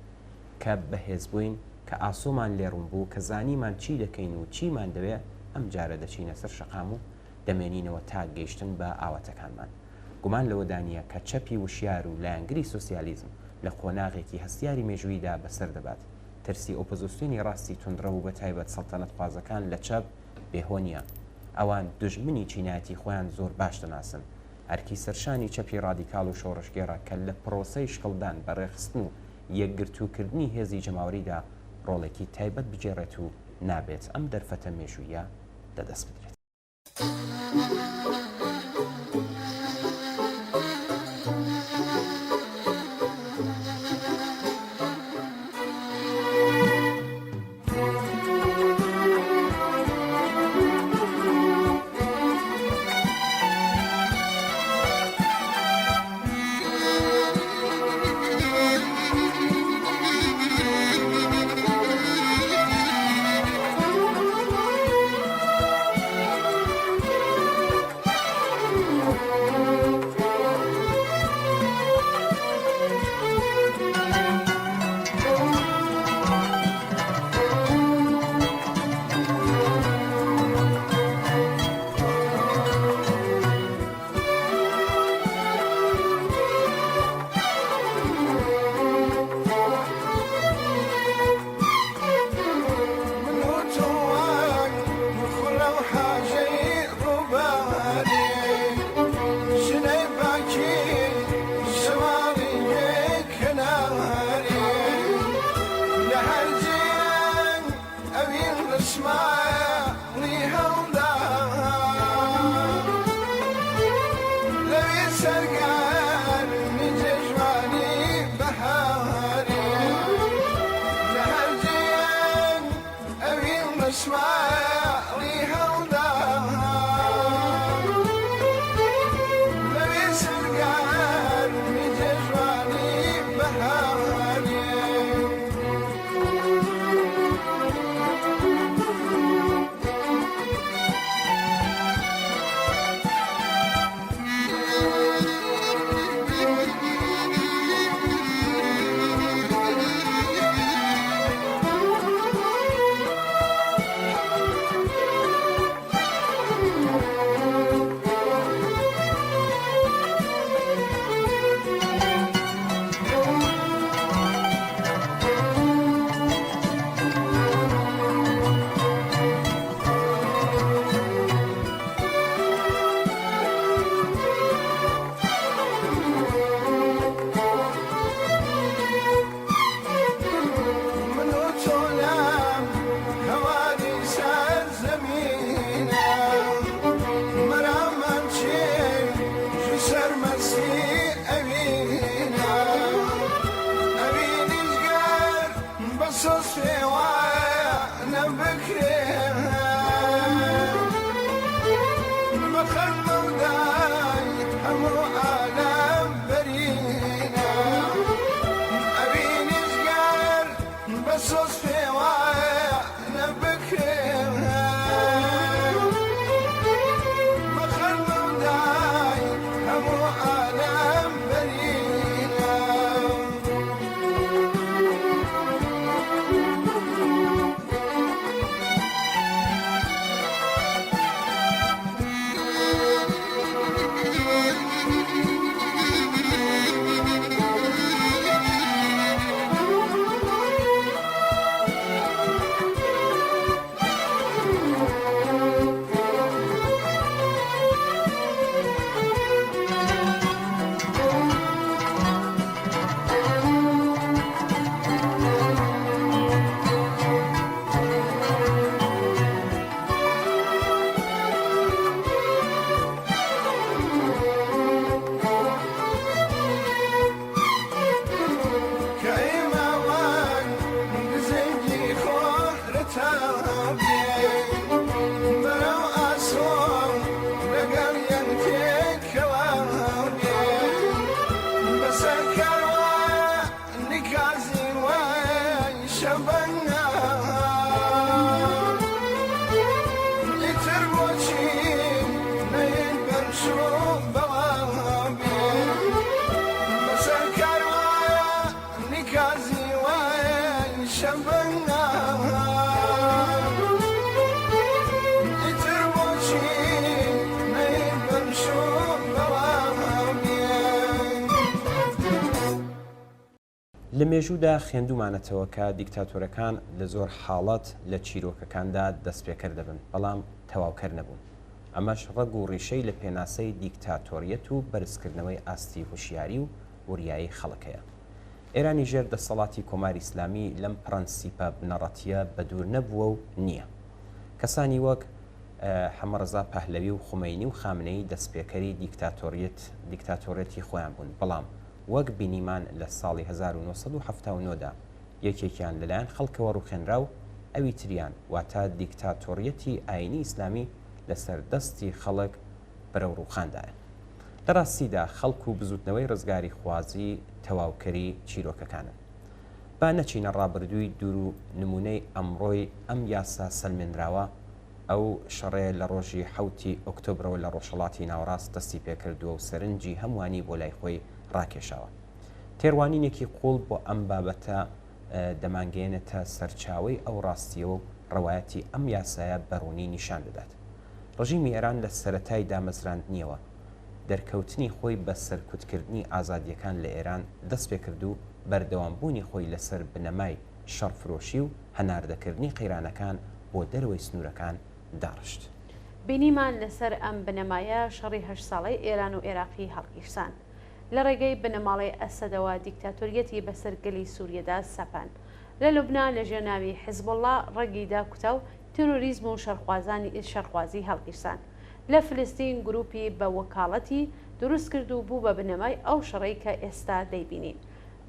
کە بەهێز بووین کە ئاسۆمان لێڕوون بوو کە زانیمان چی دەکەین و چیمان دەوێت ئەم جارە دەچینە سەر شەقام و دەمێنینەوە تا گەیشتن بە ئاواتەکانمان گومان لەوەدانە کە چەپی وشیار و لایەنگری سوسیالیزم لە قۆناغێکی هەستیاری مێژوویدا بەسەر دەبات ترسی ئۆپۆزیسیۆنی ڕاستی توندڕە و بە تایبەت سەڵتەنەت خوازەکان لە چەپ بێهۆنیە ئەوان دژمنی چینایەتی خۆیان زۆر باش دەناسن ئەرکی سەرشانی چەپی ڕادیکاڵ و شۆڕشگێڕە کە لە پرۆسەی شکڵدان بەڕێخستن و یەکگرتووکردنی هێزی جەماوەریدا ڕۆڵێکی تایبەت بجێڕێت و نابێت ئەم دەرفەتە مێژوویە لەدەست بدرێت. لە مێژوودا خوێندومانەتەوە کە دیکتاتۆرەکان لە زۆر حاڵەت لە چیرۆکەکاندا دەستپێکەر دەبن بەڵام تەواوکەر نەبوون. ئەمەش ڕەگ و ڕیشەی لە پێناسەی دیکتاتۆریەت و بەرزکردنەوەی ئاستی هوشیاری و وریایی خەڵکەیە. ئێرانی ژێر دەسەڵاتی کۆماری ئیسلامی لەم پرەنسیپە بنەڕەتیە بەدوور نەبووە و نییە. کەسانی وەک حەمەڕەزا پەهلەوی و خومەینی و خامنەی دەستپێکەری دیکتاتۆرەتی خۆیان بوون، بەڵام وەک بینیمان لە ساڵی 1970دا یەکێکیان لەلایەن خەڵکەوە ڕوخێنرا و ئەوی تریان واتە دیکتاتۆریەتی ئاینی ئیسلامی لەسەر دەستی خەڵک بەرەو ڕووخاندایە. لە ڕاستیدا خەڵک و بزوتنەوەی ڕزگاری خوازی تەواوکەری چیرۆکەکانن. با نەچینە ڕابردووی دوور و نمونەی ئەمڕۆی ئەم یاسا سەلمێنراوە ئەو شەڕێ لە ڕۆژی 7 ئۆکتۆبرەوە لە ڕۆژهەڵاتی ناوەڕاست دەستی پێکردووە و سەرنجی هەمووانی بۆ لای خۆی ڕاکێشاوە. تێڕوانینێکی قوڵ بۆ ئەم بابەتە دەمانگەێنێتە سەرچاوی ئەو ڕاستیەوە و ڕەوایەتی ئەم یاسایە بەڕوونی نیشان دەدات. ڕژیمی ئێران لە سەرەتای دامەزراندنیەوە دەرکەوتنی خۆی بە سەرکوتکردنی ئازادیەکان لە ئێران دەست پێکرد و بەردەوامبوونی خۆی لەسەر بنەمای شەڕفرۆشی و هەناردەکردنی قەیرانەکان بۆ دەروەی سنوورەکان داڕشت. بینیمان لەسەر ئەم بنەمایە شەڕی 8 ساڵەی ئێران و عێراقی هەڵگیرسان لە ڕێگەی بنەماڵی ئەسەدەوە دیکتاتۆریەتی بەسەرگەلی سووریەدا سەپان. لە لوبنان لە ژێرناوی حیزبوڵڵا ڕەگیدا کوتا و تێرۆریزم و شەڕخوازی هەڵگیرسان. لە فلستین گروپی بە وەکاڵەتی دروست کرد و بوو بە بنەمای ئەو شەڕەی کە ئێستا دەیبینین.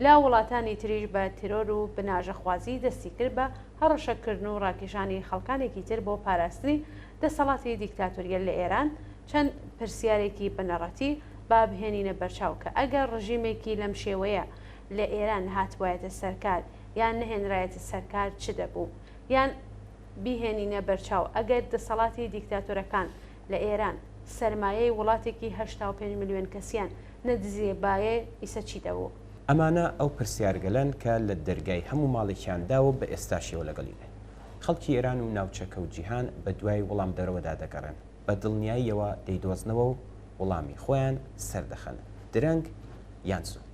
لا وڵاتانی تریش بە تیرۆر و بناژەخوازی دەستی کرد بە هەڕەشەکردن و ڕاکێشانی خەڵکانێکی تر بۆ پاراستنی دەسەڵاتی دیکتاتۆریە لە ئێران. چەند پرسیارێکی بنەڕەتی با بهێنینە بەرچاو کە ئەگەر ڕژیمێکی لەم شێوەیە لە ئێران هاتوایەتە سەرکار یان نەهێنرایەتە سەرکار چ دەبوو، یان بیهێنینە بەرچاو ئەگەر دەسەڵاتی دیکتاتۆرەکان لە ئێران سەرمایەی وڵاتێکی 85 ملیۆن کەسیان نەدزیێبایە ئیسە چی دەبوو؟ ئەمانە ئەو پرسیارگەلەن کە لە دەرگای هەموو ماڵێکیانداوە بە ئێستاشیەوە لەگەڵینێ. خەڵکی ئێران و ناوچەکە و جیهان بە دوای وەڵام دەرەوەدا دەگەڕێن، بە دڵنیاییەوە دەیدۆزنەوە و وەڵامی خۆیان سەردەخەن، درەنگ یان سوود.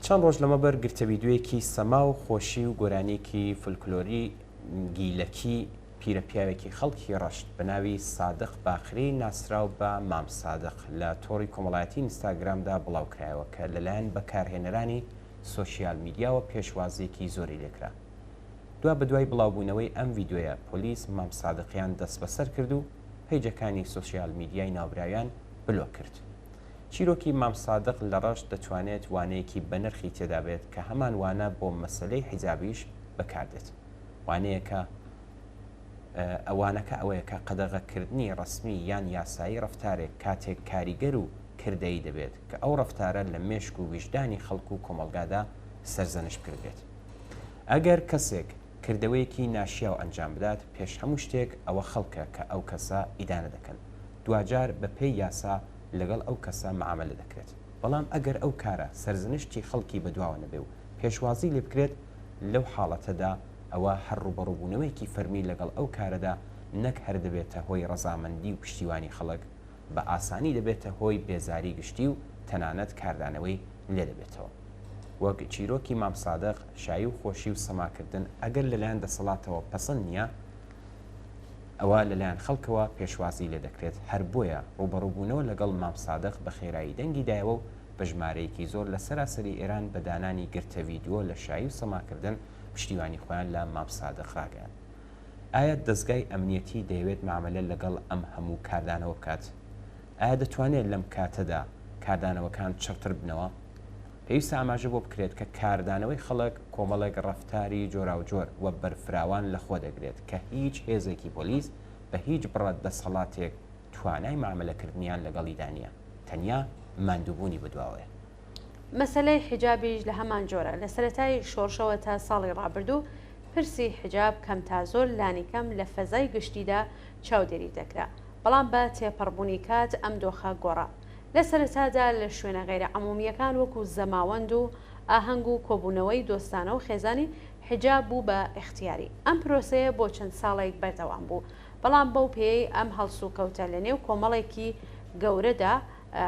چەند ڕۆژ لەمەبەر گرتەویددیوەیەکی سەما و خۆشی و گۆرانێکی فولکلۆری گیلەکی پیرەپیاوێکی خەڵکی ڕەشت بە ناوی سادق باخری ناسرااو بە مام سادق لە تۆڕی کۆمەڵایەتی ئینستاگرامدا بڵاوکرایەوە کە لەلایەن بەکارهێنەرانی سۆسیال میدیاوە پێشوازیەکی زۆری لێکرا. دوا بە دوای بڵاوبوونەوەی ئەم ڤیددیۆیە پۆلیس مام سادقیان دەست بەسەر کرد و پەیجەکانی سۆسیال میدیای ناوبراویان بلۆ کرد. چیرۆکی مام سادق لە ڕەش دەتوانێت وانەیەکی بەنرخی تێدا بێت کە هەمان وانە بۆ مەسلەی حیجابیش بەکاردێت. وانەیەکە ئەوانەکە ئەوەیە کە قەدەغەکردنی ڕسمی یان یاسایی ڕفتارێک کاتێک کاریگەر و کردەی دەبێت کە ئەو ڕفتارە لە مێشک و ویژدانی خەڵکو و کۆمەلگادا سەرزەنش کردێت. ئەگەر کەسێک کردەوەیەکی ناشیاو ئەنجام بدات پێش هەموو شتێک ئەوە خەڵکە کە ئەو کەسە ئیدانە دەکەن، دوجار بە پێی یاسا لەگەڵ ئەو کەسە معاملە دەکرێت. بەڵام ئەگەر ئەو کارە سەرزنشتی خەڵکی بەدواوە نەبێ و پێشوازی لێ بکرێت لەو حاڵەتەدا ئەوە هەرڕوبەڕووبوونەوەیکی فەرمی لەگەڵ ئەو کارەدا نەک هەر دەبێتە هۆی ڕەزامەندی و پشتیوانی خەڵک، بە ئاسانی دەبێتە هۆی بێزاری گشتی و تەنانەت کاردانەوەی لێ دەبێتەوە. وەک چیرۆکی مام سادق شایی و خۆشی و سەماکردن ئەگەر لەلایەن دەسەڵاتەوە پەسەند نییە ئەوە لەلایەن خەڵکەوە پێشوازی لێ دەکرێت. هەر بۆیە ڕوبەڕووبوونەوە لەگەڵ مام سادق بە خێرایی دەنگی دایەوە و بە ژمارەیەکی زۆر لە سەراسەری ئێران بە دانانی گرتە ڤیددیۆ لە شایی و سەماکردن پشتیوانی خۆیان لە مام سادق ڕاگەیان. ئایا دەستگای ئەمنیەتی دەیەوێت معاملە لەگەڵ ئەم هەموو کاردانەوە بکات؟ ئایا دەتوانێت لەم کاتەدا کاردانەوەکان چڕتر بنەوە؟ پێویستە ئاماژە بۆ بکرێت کە کاردانەوەی خەڵک کۆمەڵێک ڕەفتاری جۆرا و جۆر وە بەرفراوان لەخۆ دەگرێت کە هیچ هێزێکی پۆلیس بە هیچ بڕەت دەسەڵاتێک توانای معاملەکردنیان لەگەڵیدا نیە، تەنیا ماندووبوونی بەدواوەیە. مەسەلەی حیجابیش لە هەمان جۆرە. لە سەرەتای شۆڕشەوە تا ساڵی ڕابردوو پرسی حیجاب کەم تا زۆر لانی کەم لە فەزای گشتیدا چاودێری دەکرا، بەڵام بە تێپەڕبوونی کات ئەم دۆخە گۆڕا. لە سەرەتادا لە شوێنە غیرە عەمومیەکان وەکو زەماوەند و ئاهەنگ و کۆبوونەوەی دۆستانە و خێزانی حیجاب بوو بە ئیختیاری. ئەم پرۆسەیە بۆ چەند ساڵێک بەردەوام بوو، بەڵام بەو پێی ئەم هەڵسو کەوتە لە نێو کۆمەڵێکی گەورەدا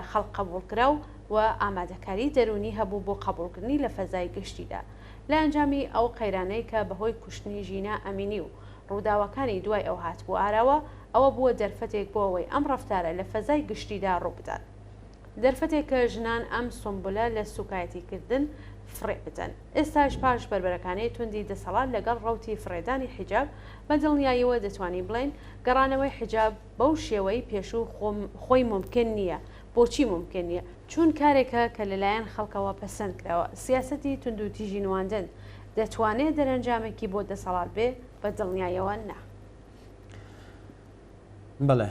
خەڵق قبولکرا و ئامادەکاری دەرونی هەبوو بۆ قبولکردنی لە فەزای گشتیدا. لە ئەنجامی ئەو قەیرانەی کە بەهۆی کوشتنی ژینە ئەمینی و ڕووداوەکانی دوای ئەو هاتبوو ئاراوە، ئەوە بووە دەرفەتێک بۆ ئەوەی ئەم ڕەفتارە لە فەزای گشتیدا ڕووبدات. دەرفەتێک کە ژنان ئەم سۆمبولە لە سوکایەتیکردن فڕێ بدەن. ئێستاش پاش بربەرەکانەی توندی دەسەڵات لەگەڵ ڕەوتی فڕێدانی حیجاب بە دڵنیاییەوە دەتوانین بڵێن گەڕانەوەی حیجاب بەو شێوەی پێشوو خۆی ممکن نییە. بۆچی ممکن نییە؟ چون کارێکە کە لەلایەن خەڵکەوە پەسەند کراوە. سیاسەتی تونند و تیژی نواندن دەتوانێت دەرەنجامێکی بۆ دەسەڵات بێ، بە دڵنیاییەوە نا. بەڵێ،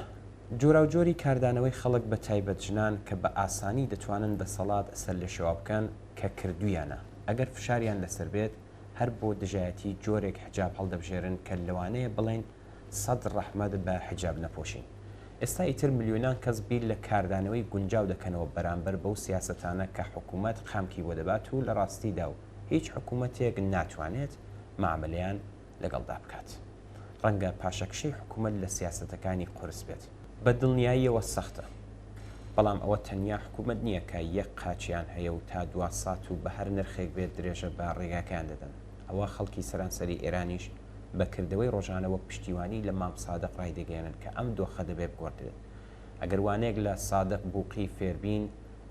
جۆرا و جۆری کاردانەوەی خەڵک بە تایبەت ژنان کە بە ئاسانی دەتوانن دەسەڵات سەر لە شێوا بکەن کە کردویانە. ئەگەر فشاریان لەسەر بێت هەر بۆ دژایەتی جۆرێک حجاب هەڵدەبژێرن کە لەوانەیە بڵێن سەد ڕەحمەت بە حجاب نەپۆشین. ئێستا ئیتر میلیۆنان کەس بیر لە کاردانەوەی گونجاو دەکەنەوە بەرامبەر بەو سیاسەتانە کە حکوومەت خامکی بۆ دەبات و لە ڕاستیدا و هیچ حکوومەتێک ناتوانێت معاملەیان لەگەڵدا بکات. ڕەنگە پاشەکشەی حکوومەت لە سیاسەتەکانی قورس بێت. بە دڵنیاییەوە سەختە، بەڵام ئەوە تەنیا حکوومەت نییە کە یەک قاچیان هەیە و تا 2 سات و بە هەر نرخێک بێت درێژە بە ڕێگاکان دەدەن. ئەوە خەڵکی سەرانسەری ئێرانیش بەکردەوەی ڕۆژانەوە پشتیوانی لە مام سادق ڕای دەگەێنن کە ئەم دۆخە دەبێت بگۆڕدرێت. ئەگەر وانەیەک لە سادق بووقی فێربین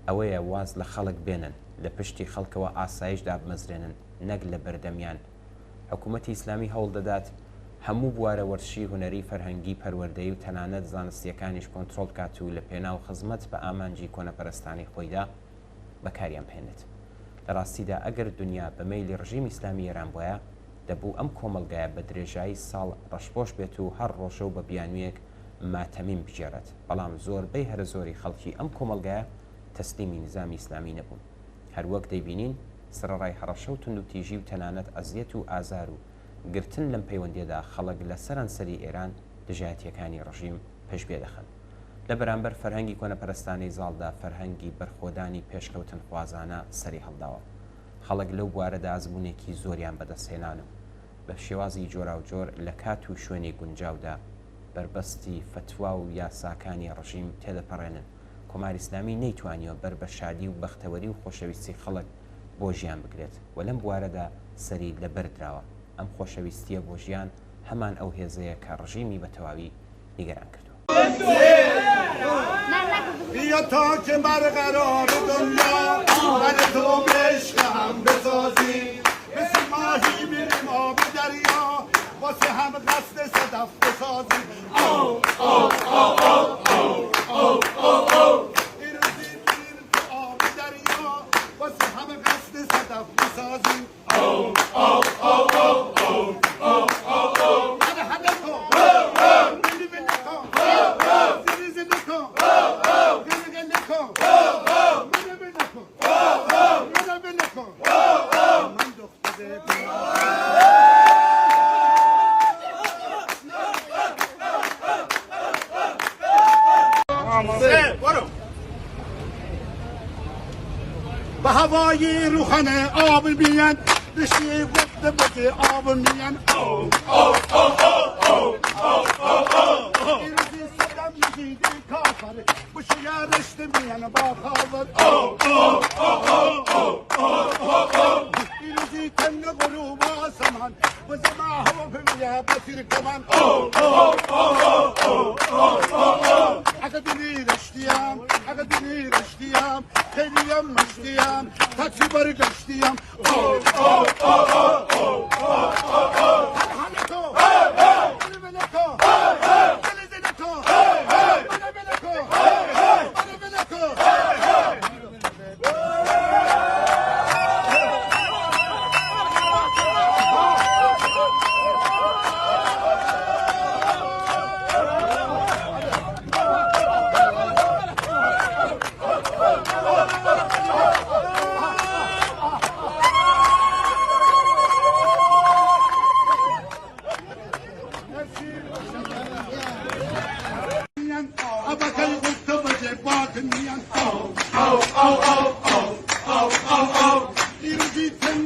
ئەوەیە واز لە خەڵک بێنن، لە پشتی خەڵکەوە ئاسایشدا بمەزرێنن، نەک لە بەردەمیان. حکوومەتی ئیسلامی هەوڵ دەدات هەموو بوارە وەرشی هوەری فەرهەنگی پەروەردەیی و تەنانەت زانستیەکانیش کۆنتترۆل کات و لە پێناو خزمەت بە ئامانجی کۆنەپەرستانی خۆیدا بەکاریان پێێنێت. لە ڕاستیدا ئەگەر دنیا بە مەیلی ڕژیم ئیسلامی ئێران بۆیە دەبوو ئەم کۆمەلگایە بە درێژایی ساڵ ڕەشپۆش بێت و هەر ڕۆژە و بە بیانویەک ماتەمیم بژێرێت. بەڵام زۆربەی هەر زۆری خەڵکی ئەم کۆمەلگایە تەسلیمی نظامی ئیسلامی نەبوون. هەروەک دەیبینین سرەڕای هەڕەشە و تونند و تیژی و تەنانەت ئەزیەت و ئازار و گرتن لەم پەیوەندیەدا خەڵک لە سەرانسەری ئێران دژایەتیەکانی ڕژیم پێشبێ دەخەن. لە بەرامبەر فەرهەنگی کۆنەپەرستانەی زاڵدا فەرهەنگی بەرخۆدانی پێشکەوتن خوازانە سەری هەڵداوە. خەڵک لەو بوارەدا ئازموونێکی زۆریان بەدەستهێنانە بە شێوازی جۆرا و جۆر لە کات و شوێنی گونجاودا بربەستی فتوا و یاساکانی ڕژیم تێدەپەڕێنن. کۆماری ئیسلامی نەیتوانیەوە بەر بە شادی و بەختەوەری و خۆشەویستی خەڵک بۆ ژیان بگرێت و لەم بوارەدا سەری لەبەردراوە. ئەم خۆشەویستیە بۆ ژیان هەمان ئەو هێزەیە کە ڕژیمی بە تەواوی نیگەران کردو. بیا تا که برقرار دنیا من تو عشق هم بسازیم، مثل ماهی میریم آب دریا واسه هم قصد صدف بسازیم. این روزی میریم تو آب دریا واسه هم قصد صدف بسازیم. به هوای روخانه آب میان رشته وقت بده آب میان. این روزی صدم یزیدی کافر بشه یا رشته میان با خاور. این روزی تن غروب آسمان و زما هوا بمیه بطیر کمان. اگه دینی رشتیم اگه دینی رشتیم خیلیم مشتیم تاکسی برگشتیم.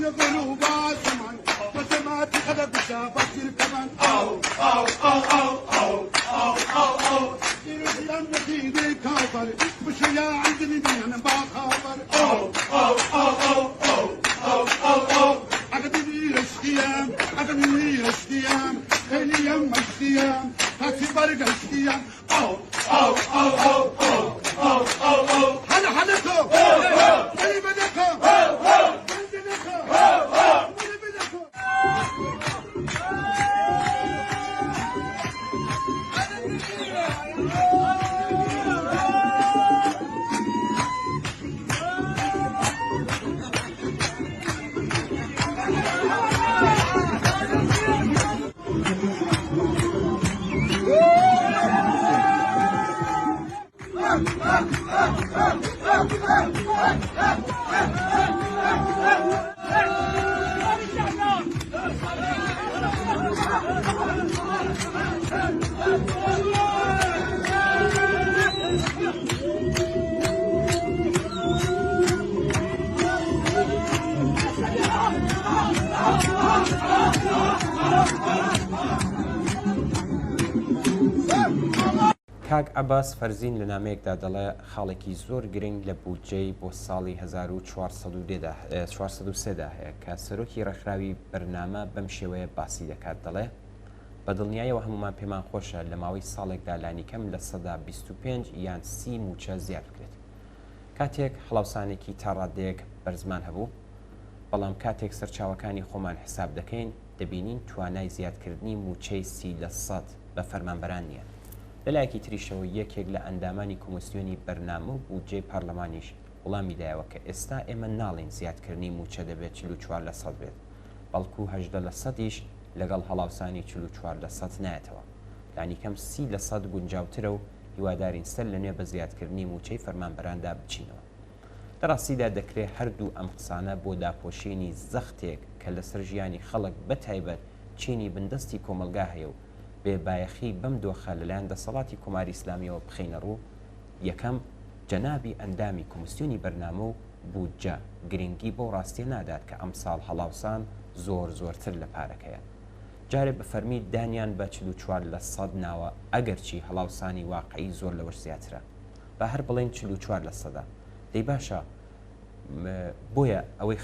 القلوب عالزمن وسمعت خلق شافت الكمان أو أو أو أو أو أو أو أو يروح يمتي كافر مش يا عندي أنا بخابر أو أو أو أو أو أو أو أو أقدمي اشتيام أقدمي اشتيام خلي يم اشتيام تاكسي برق اشتيام أو أو أو أو أو أو أو أو هلا حلكم اللي بدكم کاک عەباس فەرزین لە نامەیەکدا دەڵێ خاڵێکی زۆر گرنگ لە بودجەی بۆ ساڵی 1403 هەیە کە سەرۆکی ڕێکخراوی بەرنامە بەم شێوەیە باسی دەکات دەڵێ بە دڵنیایەوە هەمومان پێمان خۆشە لە ماوەی ساڵێکدا لانیکەم لە سەدا 25 یان 30 موچە زیاد بکرێت کاتێک هەڵاوسانێکی تا ڕادەیەک بەرزمان هەبوو بەڵام کاتێک سەرچاوەکانی خۆمان حساب دەکەین دەبینین توانای زیادکردنی موچەی 30% بە فەرمانبەران نییە لەلایەکی تریشەوە یەکێک لە ئەندامانی کۆمسیۆنی بەرنامە و بودجەی پارلەمانیش وڵامی دایەوە کە ئێستا ئێمە ناڵین زیادکردنی موچە دەبێت 44% بێت بەڵکو 18%یش لەگەڵ هەڵاوسانی 44% نایەتەوە لانیکەم 30% گونجاوترە و هیوادارین سەر لە نوێ بە زیادکردنی موچەی فەرمانبەراندا بچینەوە لەڕاستیدا دەکرێت هەردوو ئەم قسانە بۆ داپۆشینی زەختێک کە لەسەر ژیانی خەڵک بەتایبەت چینی بندستی کۆمەلگا هەیە و بێبایەخی بەم دۆخە لەلایەن دەسەڵاتی کۆماری ئیسلامیەوە بخینە ڕوو یەکەم جەنابی ئەندامی کۆمسیۆنی بەرنامە و بودجە گرنگی بۆ ڕاستیە نادات کە ئەم ساڵ هەڵاوسان زۆرتر لە پارەکەیە جارێ بە فەرمی دانیان بە 44% ناوە ئەگەرچی هەڵاوسانی واقعی زۆر لەوەش زیاترە بە هەر بڵێن 44% دەی باشە بۆیە ئەوەی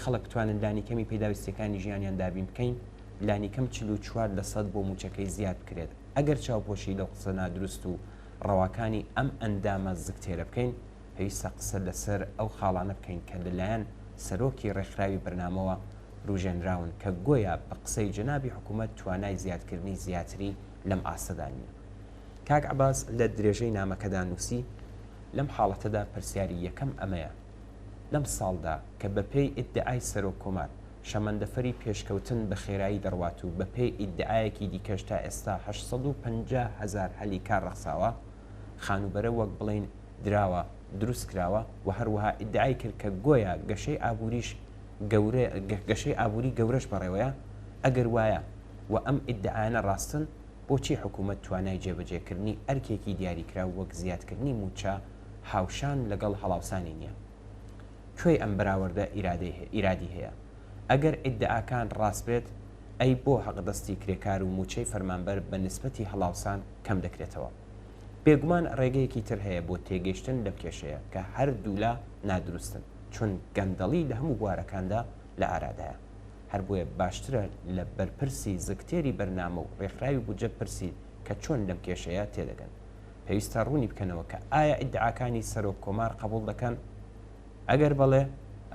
خەڵک بتوانن لانیکەمی پێداویستەکانی ژیانیان دابین بکەین لانیکەم 44% بۆ موچەکەی زیاد بکرێت ئەگەر چاوپۆشی لەو قسە نادروست و ڕەواکانی ئەم ئەندامە زگتێرە بکەین پێویستە قسە لەسەر ئەو خاڵانە بکەین کە لەلایەن سەرۆکی ڕێکخراوی بەرنامەوە ڕوژێنراون کە گۆیە بە قسەی جەنابی حکوومەت توانای زیادکردنی زیاتری لەم ئاسەدا نیە کاک عەباس لە درێژەی نامەکەدا نووسی لەم حاڵەتەدا پرسیاری یەکەم ئەمەیە لەم ساڵدا کە بەپێی ئیدعای سەرۆک کۆمار شەمەندەفەری پێشکەوتن بە خێرایی دەڕوات و بەپێی ئیدعایەکی دیکەش تا ئێستا 850,000 هەلی کار ڕەخساوە خانوبەرە وەک بڵین دراوە دروست کراوە و هەروەها ئیدعای کرد کە گۆیە گەشەی ئابووری گەورەش بەڕێوەیە ئەگەر وایە و ئەم ئیدعایانە ڕاستن بۆچی حکوومەت توانای جێبەجێکردنی ئەرکێکی دیاریکرا وەک زیادکردنی موچە هاوشان لەگەڵ هەڵاوسانی نییە کوێی ئەم بەراوردە ئیرادی هەیە ئەگەر ئیدعاکان ڕاست بێت ئەی بۆ حەقدەستی کرێکار و موچەی فەرمانبەر بە نسبەتی هەڵاوسان کەم دەکرێتەوە بێگومان ڕێگەیەکی تر هەیە بۆ تێگەیشتن لەم کێشەیە کە هەردوولا نادروستن چون گەندەڵی لە هەموو بوارەکاندا لە ئارادایە هەر بۆیە باشترە لە بەرپرسی زگتێری بەرنامە و ڕێکخراوی بودجە پرسی کە چۆن لەم کێشەیە تێدەگەن پێویستە ڕوونی بکەنەوە کە ئایا ئیدعاکانی سەرۆک کۆمار قبول دەکەن ئەگەر بەڵێ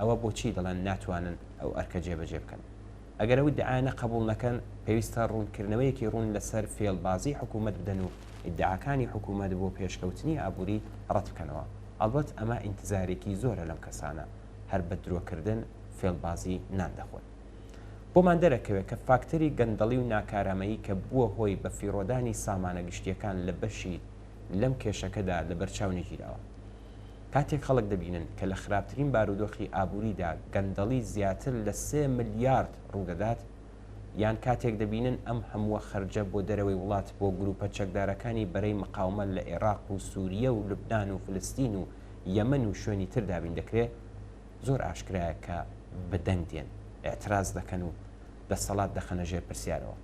ئەوە بۆچی دەڵێن ناتوانن ئەو ئەرکە جێبەجێ بکەن ئەگەر ئەوی دعایانە قبول نەکەن پێویستە ڕوونکردنەوەیەکی ڕوون لەسەر فێڵبازی حکوومەت بدەن و ئیدعاکانی حکوومەت بۆ پێشکەوتنی ئابووری ڕەت بکەنەوە ئەلبەت ئەمە ئینتزارێکی زۆرە لەم کەسانە هەر بە درۆکردن فێڵبازی ناندەخۆن بۆمان دەرەکەوێت کە فاکتەری گەندەڵی و ناکارامەیی کە بووە هۆی بە فیڕۆدانی سامانە گشتیەکان لە بەشی لەم کێشەکەدا لە بەرچاو نەگیراوە کاتێک خەڵک دەبینن کە لە خراپترین بارودۆخی ئابووریدا گەندەڵی زیاتر لە 3 ملیارد ڕوودەدات یان کاتێک دەبینن ئەم هەمووە خەرجە بۆ دەرەوەی وڵات بۆ گروپە چەکدارەکانی بەرەی مقاومەت لە عێراق و سووریە و لوبنان و فلستین و یەمەن و شوێنی تر دابین دەکرێت زۆر ئاشکرایە کە بەدەنگ دێن ئاعتراز دەکەن و دەسەڵات دەخەنە ژێر پرسیارەوە.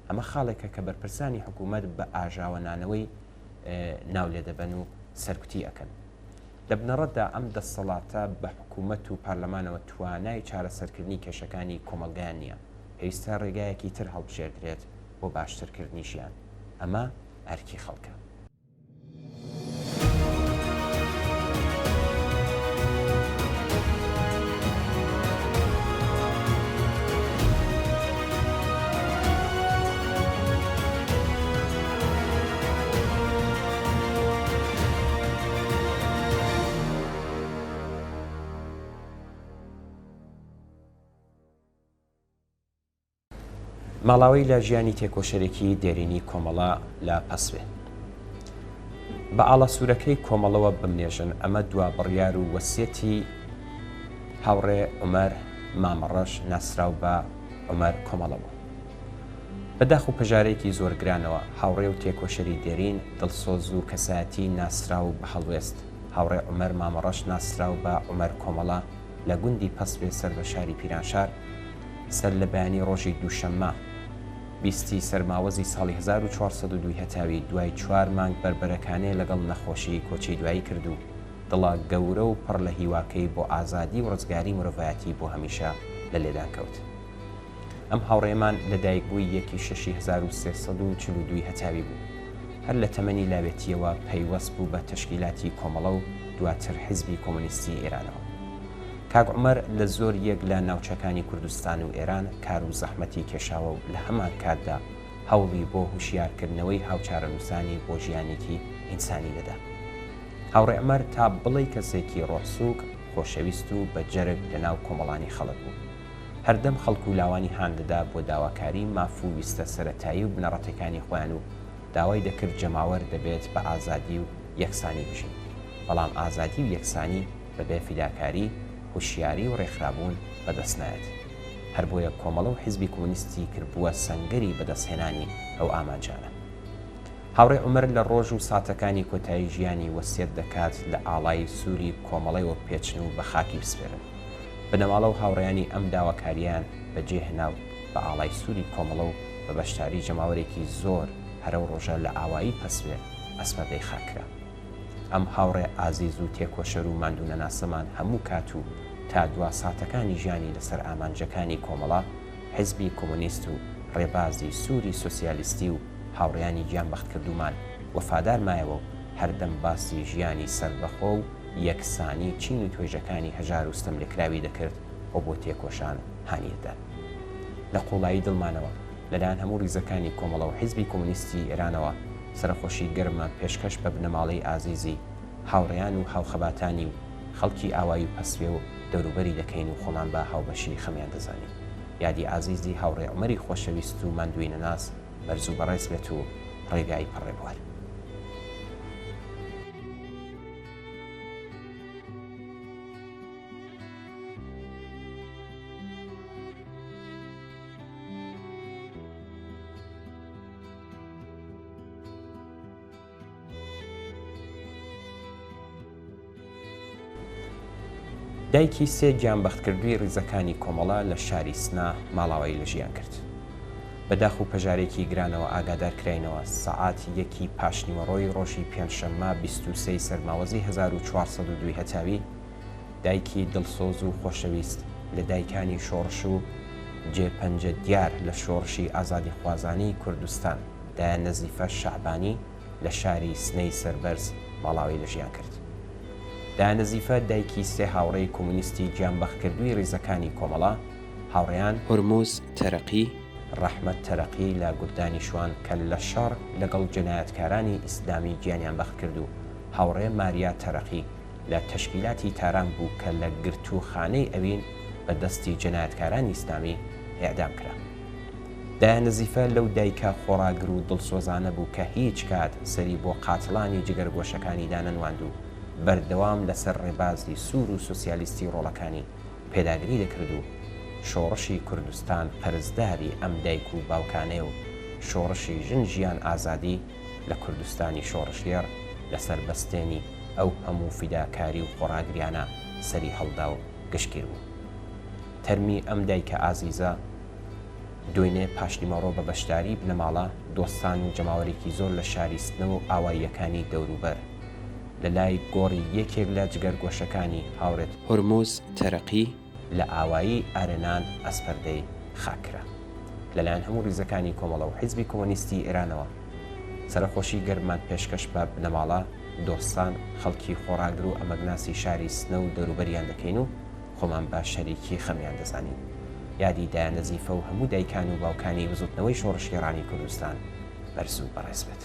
ئەمە خاڵێکە کە بەرپرسانی حکوومەت بە ئاژاوەنانەوەی ناو لێ دەبەن و سەرکوتی ئەەکەن. لە بنەڕەتدا ئەم دەسەڵاتە بە حکوومەت و پارلەمانەوە توانای چارەسەرکردنی کێشەکانی کۆمەلگایان نییە. پێویستە ڕێگایەکی تر هەڵبژێردرێت بۆ باشترکردنی ژیان. ئەمە ئەرکی خەڵکە. ماڵاوی لە ژیانی تێکۆشەرێکی دێرینی کۆمەڵە لە پەسوێ بە ئاڵەسوورەکەی کۆمەڵەوە بمنێژن. ئەمە دوا بڕیار و وەسیەتی هاوڕێ عومەر مامەڕەش ناسراو بە عومەر کۆمەڵەوە. بەداخ و پەژارێکی زۆر گرانەوە هاوڕێ و تێکۆشەری دێرین دڵسۆز و کەسایەتی ناسراو بە هەڵوێست. هاوڕێ عومەر مامەڕەش ناسراو بە عومەر کۆمەڵە لە گوندی پەسوێ سەر بە شاری پیرانشار سەر لە بەیانی ڕۆژی دووشەممە 20 سەرماوەزی ساڵی 1402 هەتاوی دوای 4 مانگ بربەرەکانەیە لەگەڵ نەخۆشی کۆچی دوایی کرد و دڵا گەورە و پڕ لە هیواکەی بۆ ئازادی و ڕزگاری مرۆڤایەتی بۆ هەمیشە لە لێدان کەوت. ئەم هاوڕێمان لەدایک بووی 1342 هەتاوی بوو. هەر لە تەمەنی لاوێتیەوە پەیوەست بوو بە تەشکیلاتی کۆمەڵە و دواتر حیزبی کۆمۆنیستی ئێرانەوە. کاک عومەر لە زۆر یەک لە ناوچەکانی کوردستان و ئێران کار و زەحمەتی کێشاوە و لە هەمان کاتدا هەوڵی بۆ هوشیارکردنەوەی هاوچارەنووسانی بۆ ژیانێکی ئینسانی دەدا. هاوڕێ عومەر تا بڵێ کەسێکی ڕۆحسووک خۆشەویست و بە جەرگ لە ناو کۆمەڵانی خەڵک بوو. هەردەم خەڵک و لاوانی هاندەدا بۆ داواکاری مافو ویستە سەرەتایی و بنەڕەتەکانی خۆیان و داوای دەکرد جەماوەر دەبێت بە ئازادی و یەکسانی بژین. بەڵام ئازادی و یەکسانی بەبێ فیداکاری هوشیاری و ڕێکخرابوون بەدەستنایەت. هەر بۆیە کۆمەڵە و حیزبی کۆمۆنیستی کردبووە سەنگەری بەدەستهێنانی ئەو ئامانجانە. هاوڕێ عومەر لە ڕۆژ و ساتەکانی کۆتایی ژیانی وەسیەت دەکات لە ئاڵای سووری کۆمەڵەیەوە پێچن و بە خاکی بسپێرن. بنەماڵە و هاوڕێیانی ئەم داواکاریان بەجێهێنا بە ئاڵای سووری کۆمەڵە و بە بەشداری جەماوەرێکی زۆر هەرە و ڕۆژە لە ئاوایی پەسوێ ئەسپەدەی خاکرا. ئەم هاوڕێ ئازیز و تێکۆشەر و ماندوونە ناسەمان هەموو کات و تا دوا ساتەکانی ژیانی لەسەر ئامانجەکانی کۆمەڵە حیزبی کۆمۆنیست و ڕێبازی سووری سۆسیالیستی و هاوڕێیانی گیانبەخت کردومان وەفادار مایەوە و هەردەم باسی ژیانی سەربەخۆ و یەکسانی چین و توێژەکانی هەژار و ستەملێکراوی دەکرد و بۆ تێکۆشان هانیەتدا. لە قوڵایی دڵمانەوە لەلایەن هەموو ریزەکانی کۆمەڵە و حیزبی کۆمۆنیستی ئێرانەوە سەرخۆشی گەرممان پێشکەش بە بنەماڵەی ئازیزی هاوڕێیان و هاوخەباتانی و خەڵکی ئاوایی و پەسوێ و دەوروبەری دەکەین و خۆمان بە هاوبەشی خەمیان دەزانین. یادی ئازیزی هاوڕێ عومەری خۆشەویست و ماندووی نەناس بەرز و بەڕێز بێت و ڕێگای پەڕێبوار. دایکی سێ گیانبەختکردووی ڕیزەکانی کۆمەڵە لە شاری سنا ماڵاوایی لە ژیان کرد. بەداخ و پەژارێکی گرانەوە ئاگادار کراینەوە سەعات 1 پاشنیوەڕۆی ڕۆژی پێنجشەممە 23 سەرماوەزی 1402 هەتاوی دایکی دڵسۆز و خۆشەویست لە دایکانی شۆڕش و جێپەنجە دیار لە شۆڕشی ئازادی خوازانی کوردستان دایە نەزیفە شەعبانی لە شاری سنەی سەربەرز ماڵاوایی لە ژیان کرد. دایە نەزیفە دایکی سێ هاوڕێی کۆمۆنیستی گیانبەختکردووی ڕیزەکانی کۆمەڵە هاوڕێیان هورموز تەرەقی ڕەحمەت تەرەقی لە گوردانی شوان کە لە شەڕ لەگەڵ جەنایەتکارانی ئیسلامی گیانیان بەخت کرد و هاوڕێ ماریا تەرەقی لە تەشکیلاتی تاران بوو کە لە گرتوخانەی ئەوین بە دەستی جەنایەتکارانی ئیسلامی ئێعدام کرا. دایە نەزیفە لەو دایکە خۆراگر و دڵسۆزانە بوو کە هیچ کات سەری بۆ قاتڵانی جگەرگۆشەکانی دانەنواند و بەردەوام لەسەر ڕێبازی سوور و سۆسیالیستی ڕۆڵەکانی پێداگری دەکرد و شۆڕشی کوردستان قەرزداری ئەم دایک و باوکانێ و شۆڕشی ژن ژیان ئازادی لە کوردستانی شۆڕشێر لەسەر بەستێنی ئەو هەموو فیداکاری و خۆراگریانە سەری هەڵدا و گشتگیر بوو. تەرمی ئەم دایکە ئازیزە دوێنێ پاشنیمەڕۆ بە بەشداری بنەماڵە دۆستان و جەماوەرێکی زۆر لە شاریستنەوە و ئاواییەکانی دەوروبەر لە لای گۆڕی یەکێک لە جگەرگۆشەکانی هاوڕێت هورموز تەرەقی لە ئاوایی ئارێنان ئەسپەردەی خاکرا لەلایەن هەموو ریزەکانی کۆمەڵە و حیزبی کۆمۆنیستی ئێرانەوە سەرخۆشی گەرمان پێشکەش بە بنەماڵە دۆستان خەڵکی خۆراگر و ئەمەگناسی شاریستنە و دەوروبەریان دەکەین و خۆمان بە شەریکی خەمیان دەزانین یادی دایان نەزیفە و هەموو دایکان و باوکانی بزوتنەوەی شۆڕشگێڕانی کوردستان بەرز و بەڕێز بێت.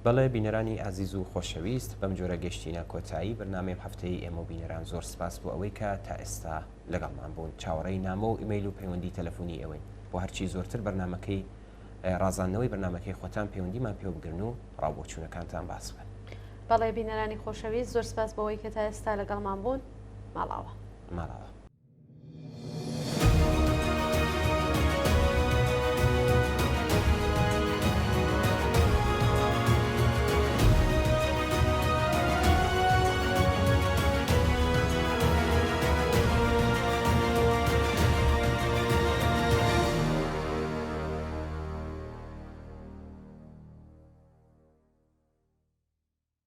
بەڵێ بینەرانی ئازیز و خۆشەویست بەم جۆرە گەشتینە کۆتایی بەرنامەی هەفتەی ئێمە و بینەران زۆر سپاس بۆ ئەوەی کە تا ئێستا لەگەڵمان بوون چاوەڕێی نامە و ئیمەیل و پەیوەندی تەلەفۆنی ئەوەی بۆ هەرچی زۆرتر بەرنمەکەی ڕازاندنەوەی بەرنمەکەی خۆتان پەیوەندیمان پێ بگرن و ڕاوبۆچوونەکانتان باس بن. بەڵێ بینەرانی خۆشەویست زۆر سپاس بەوەی کە تا ئێستا لەگەڵمان بوون ماڵاوە.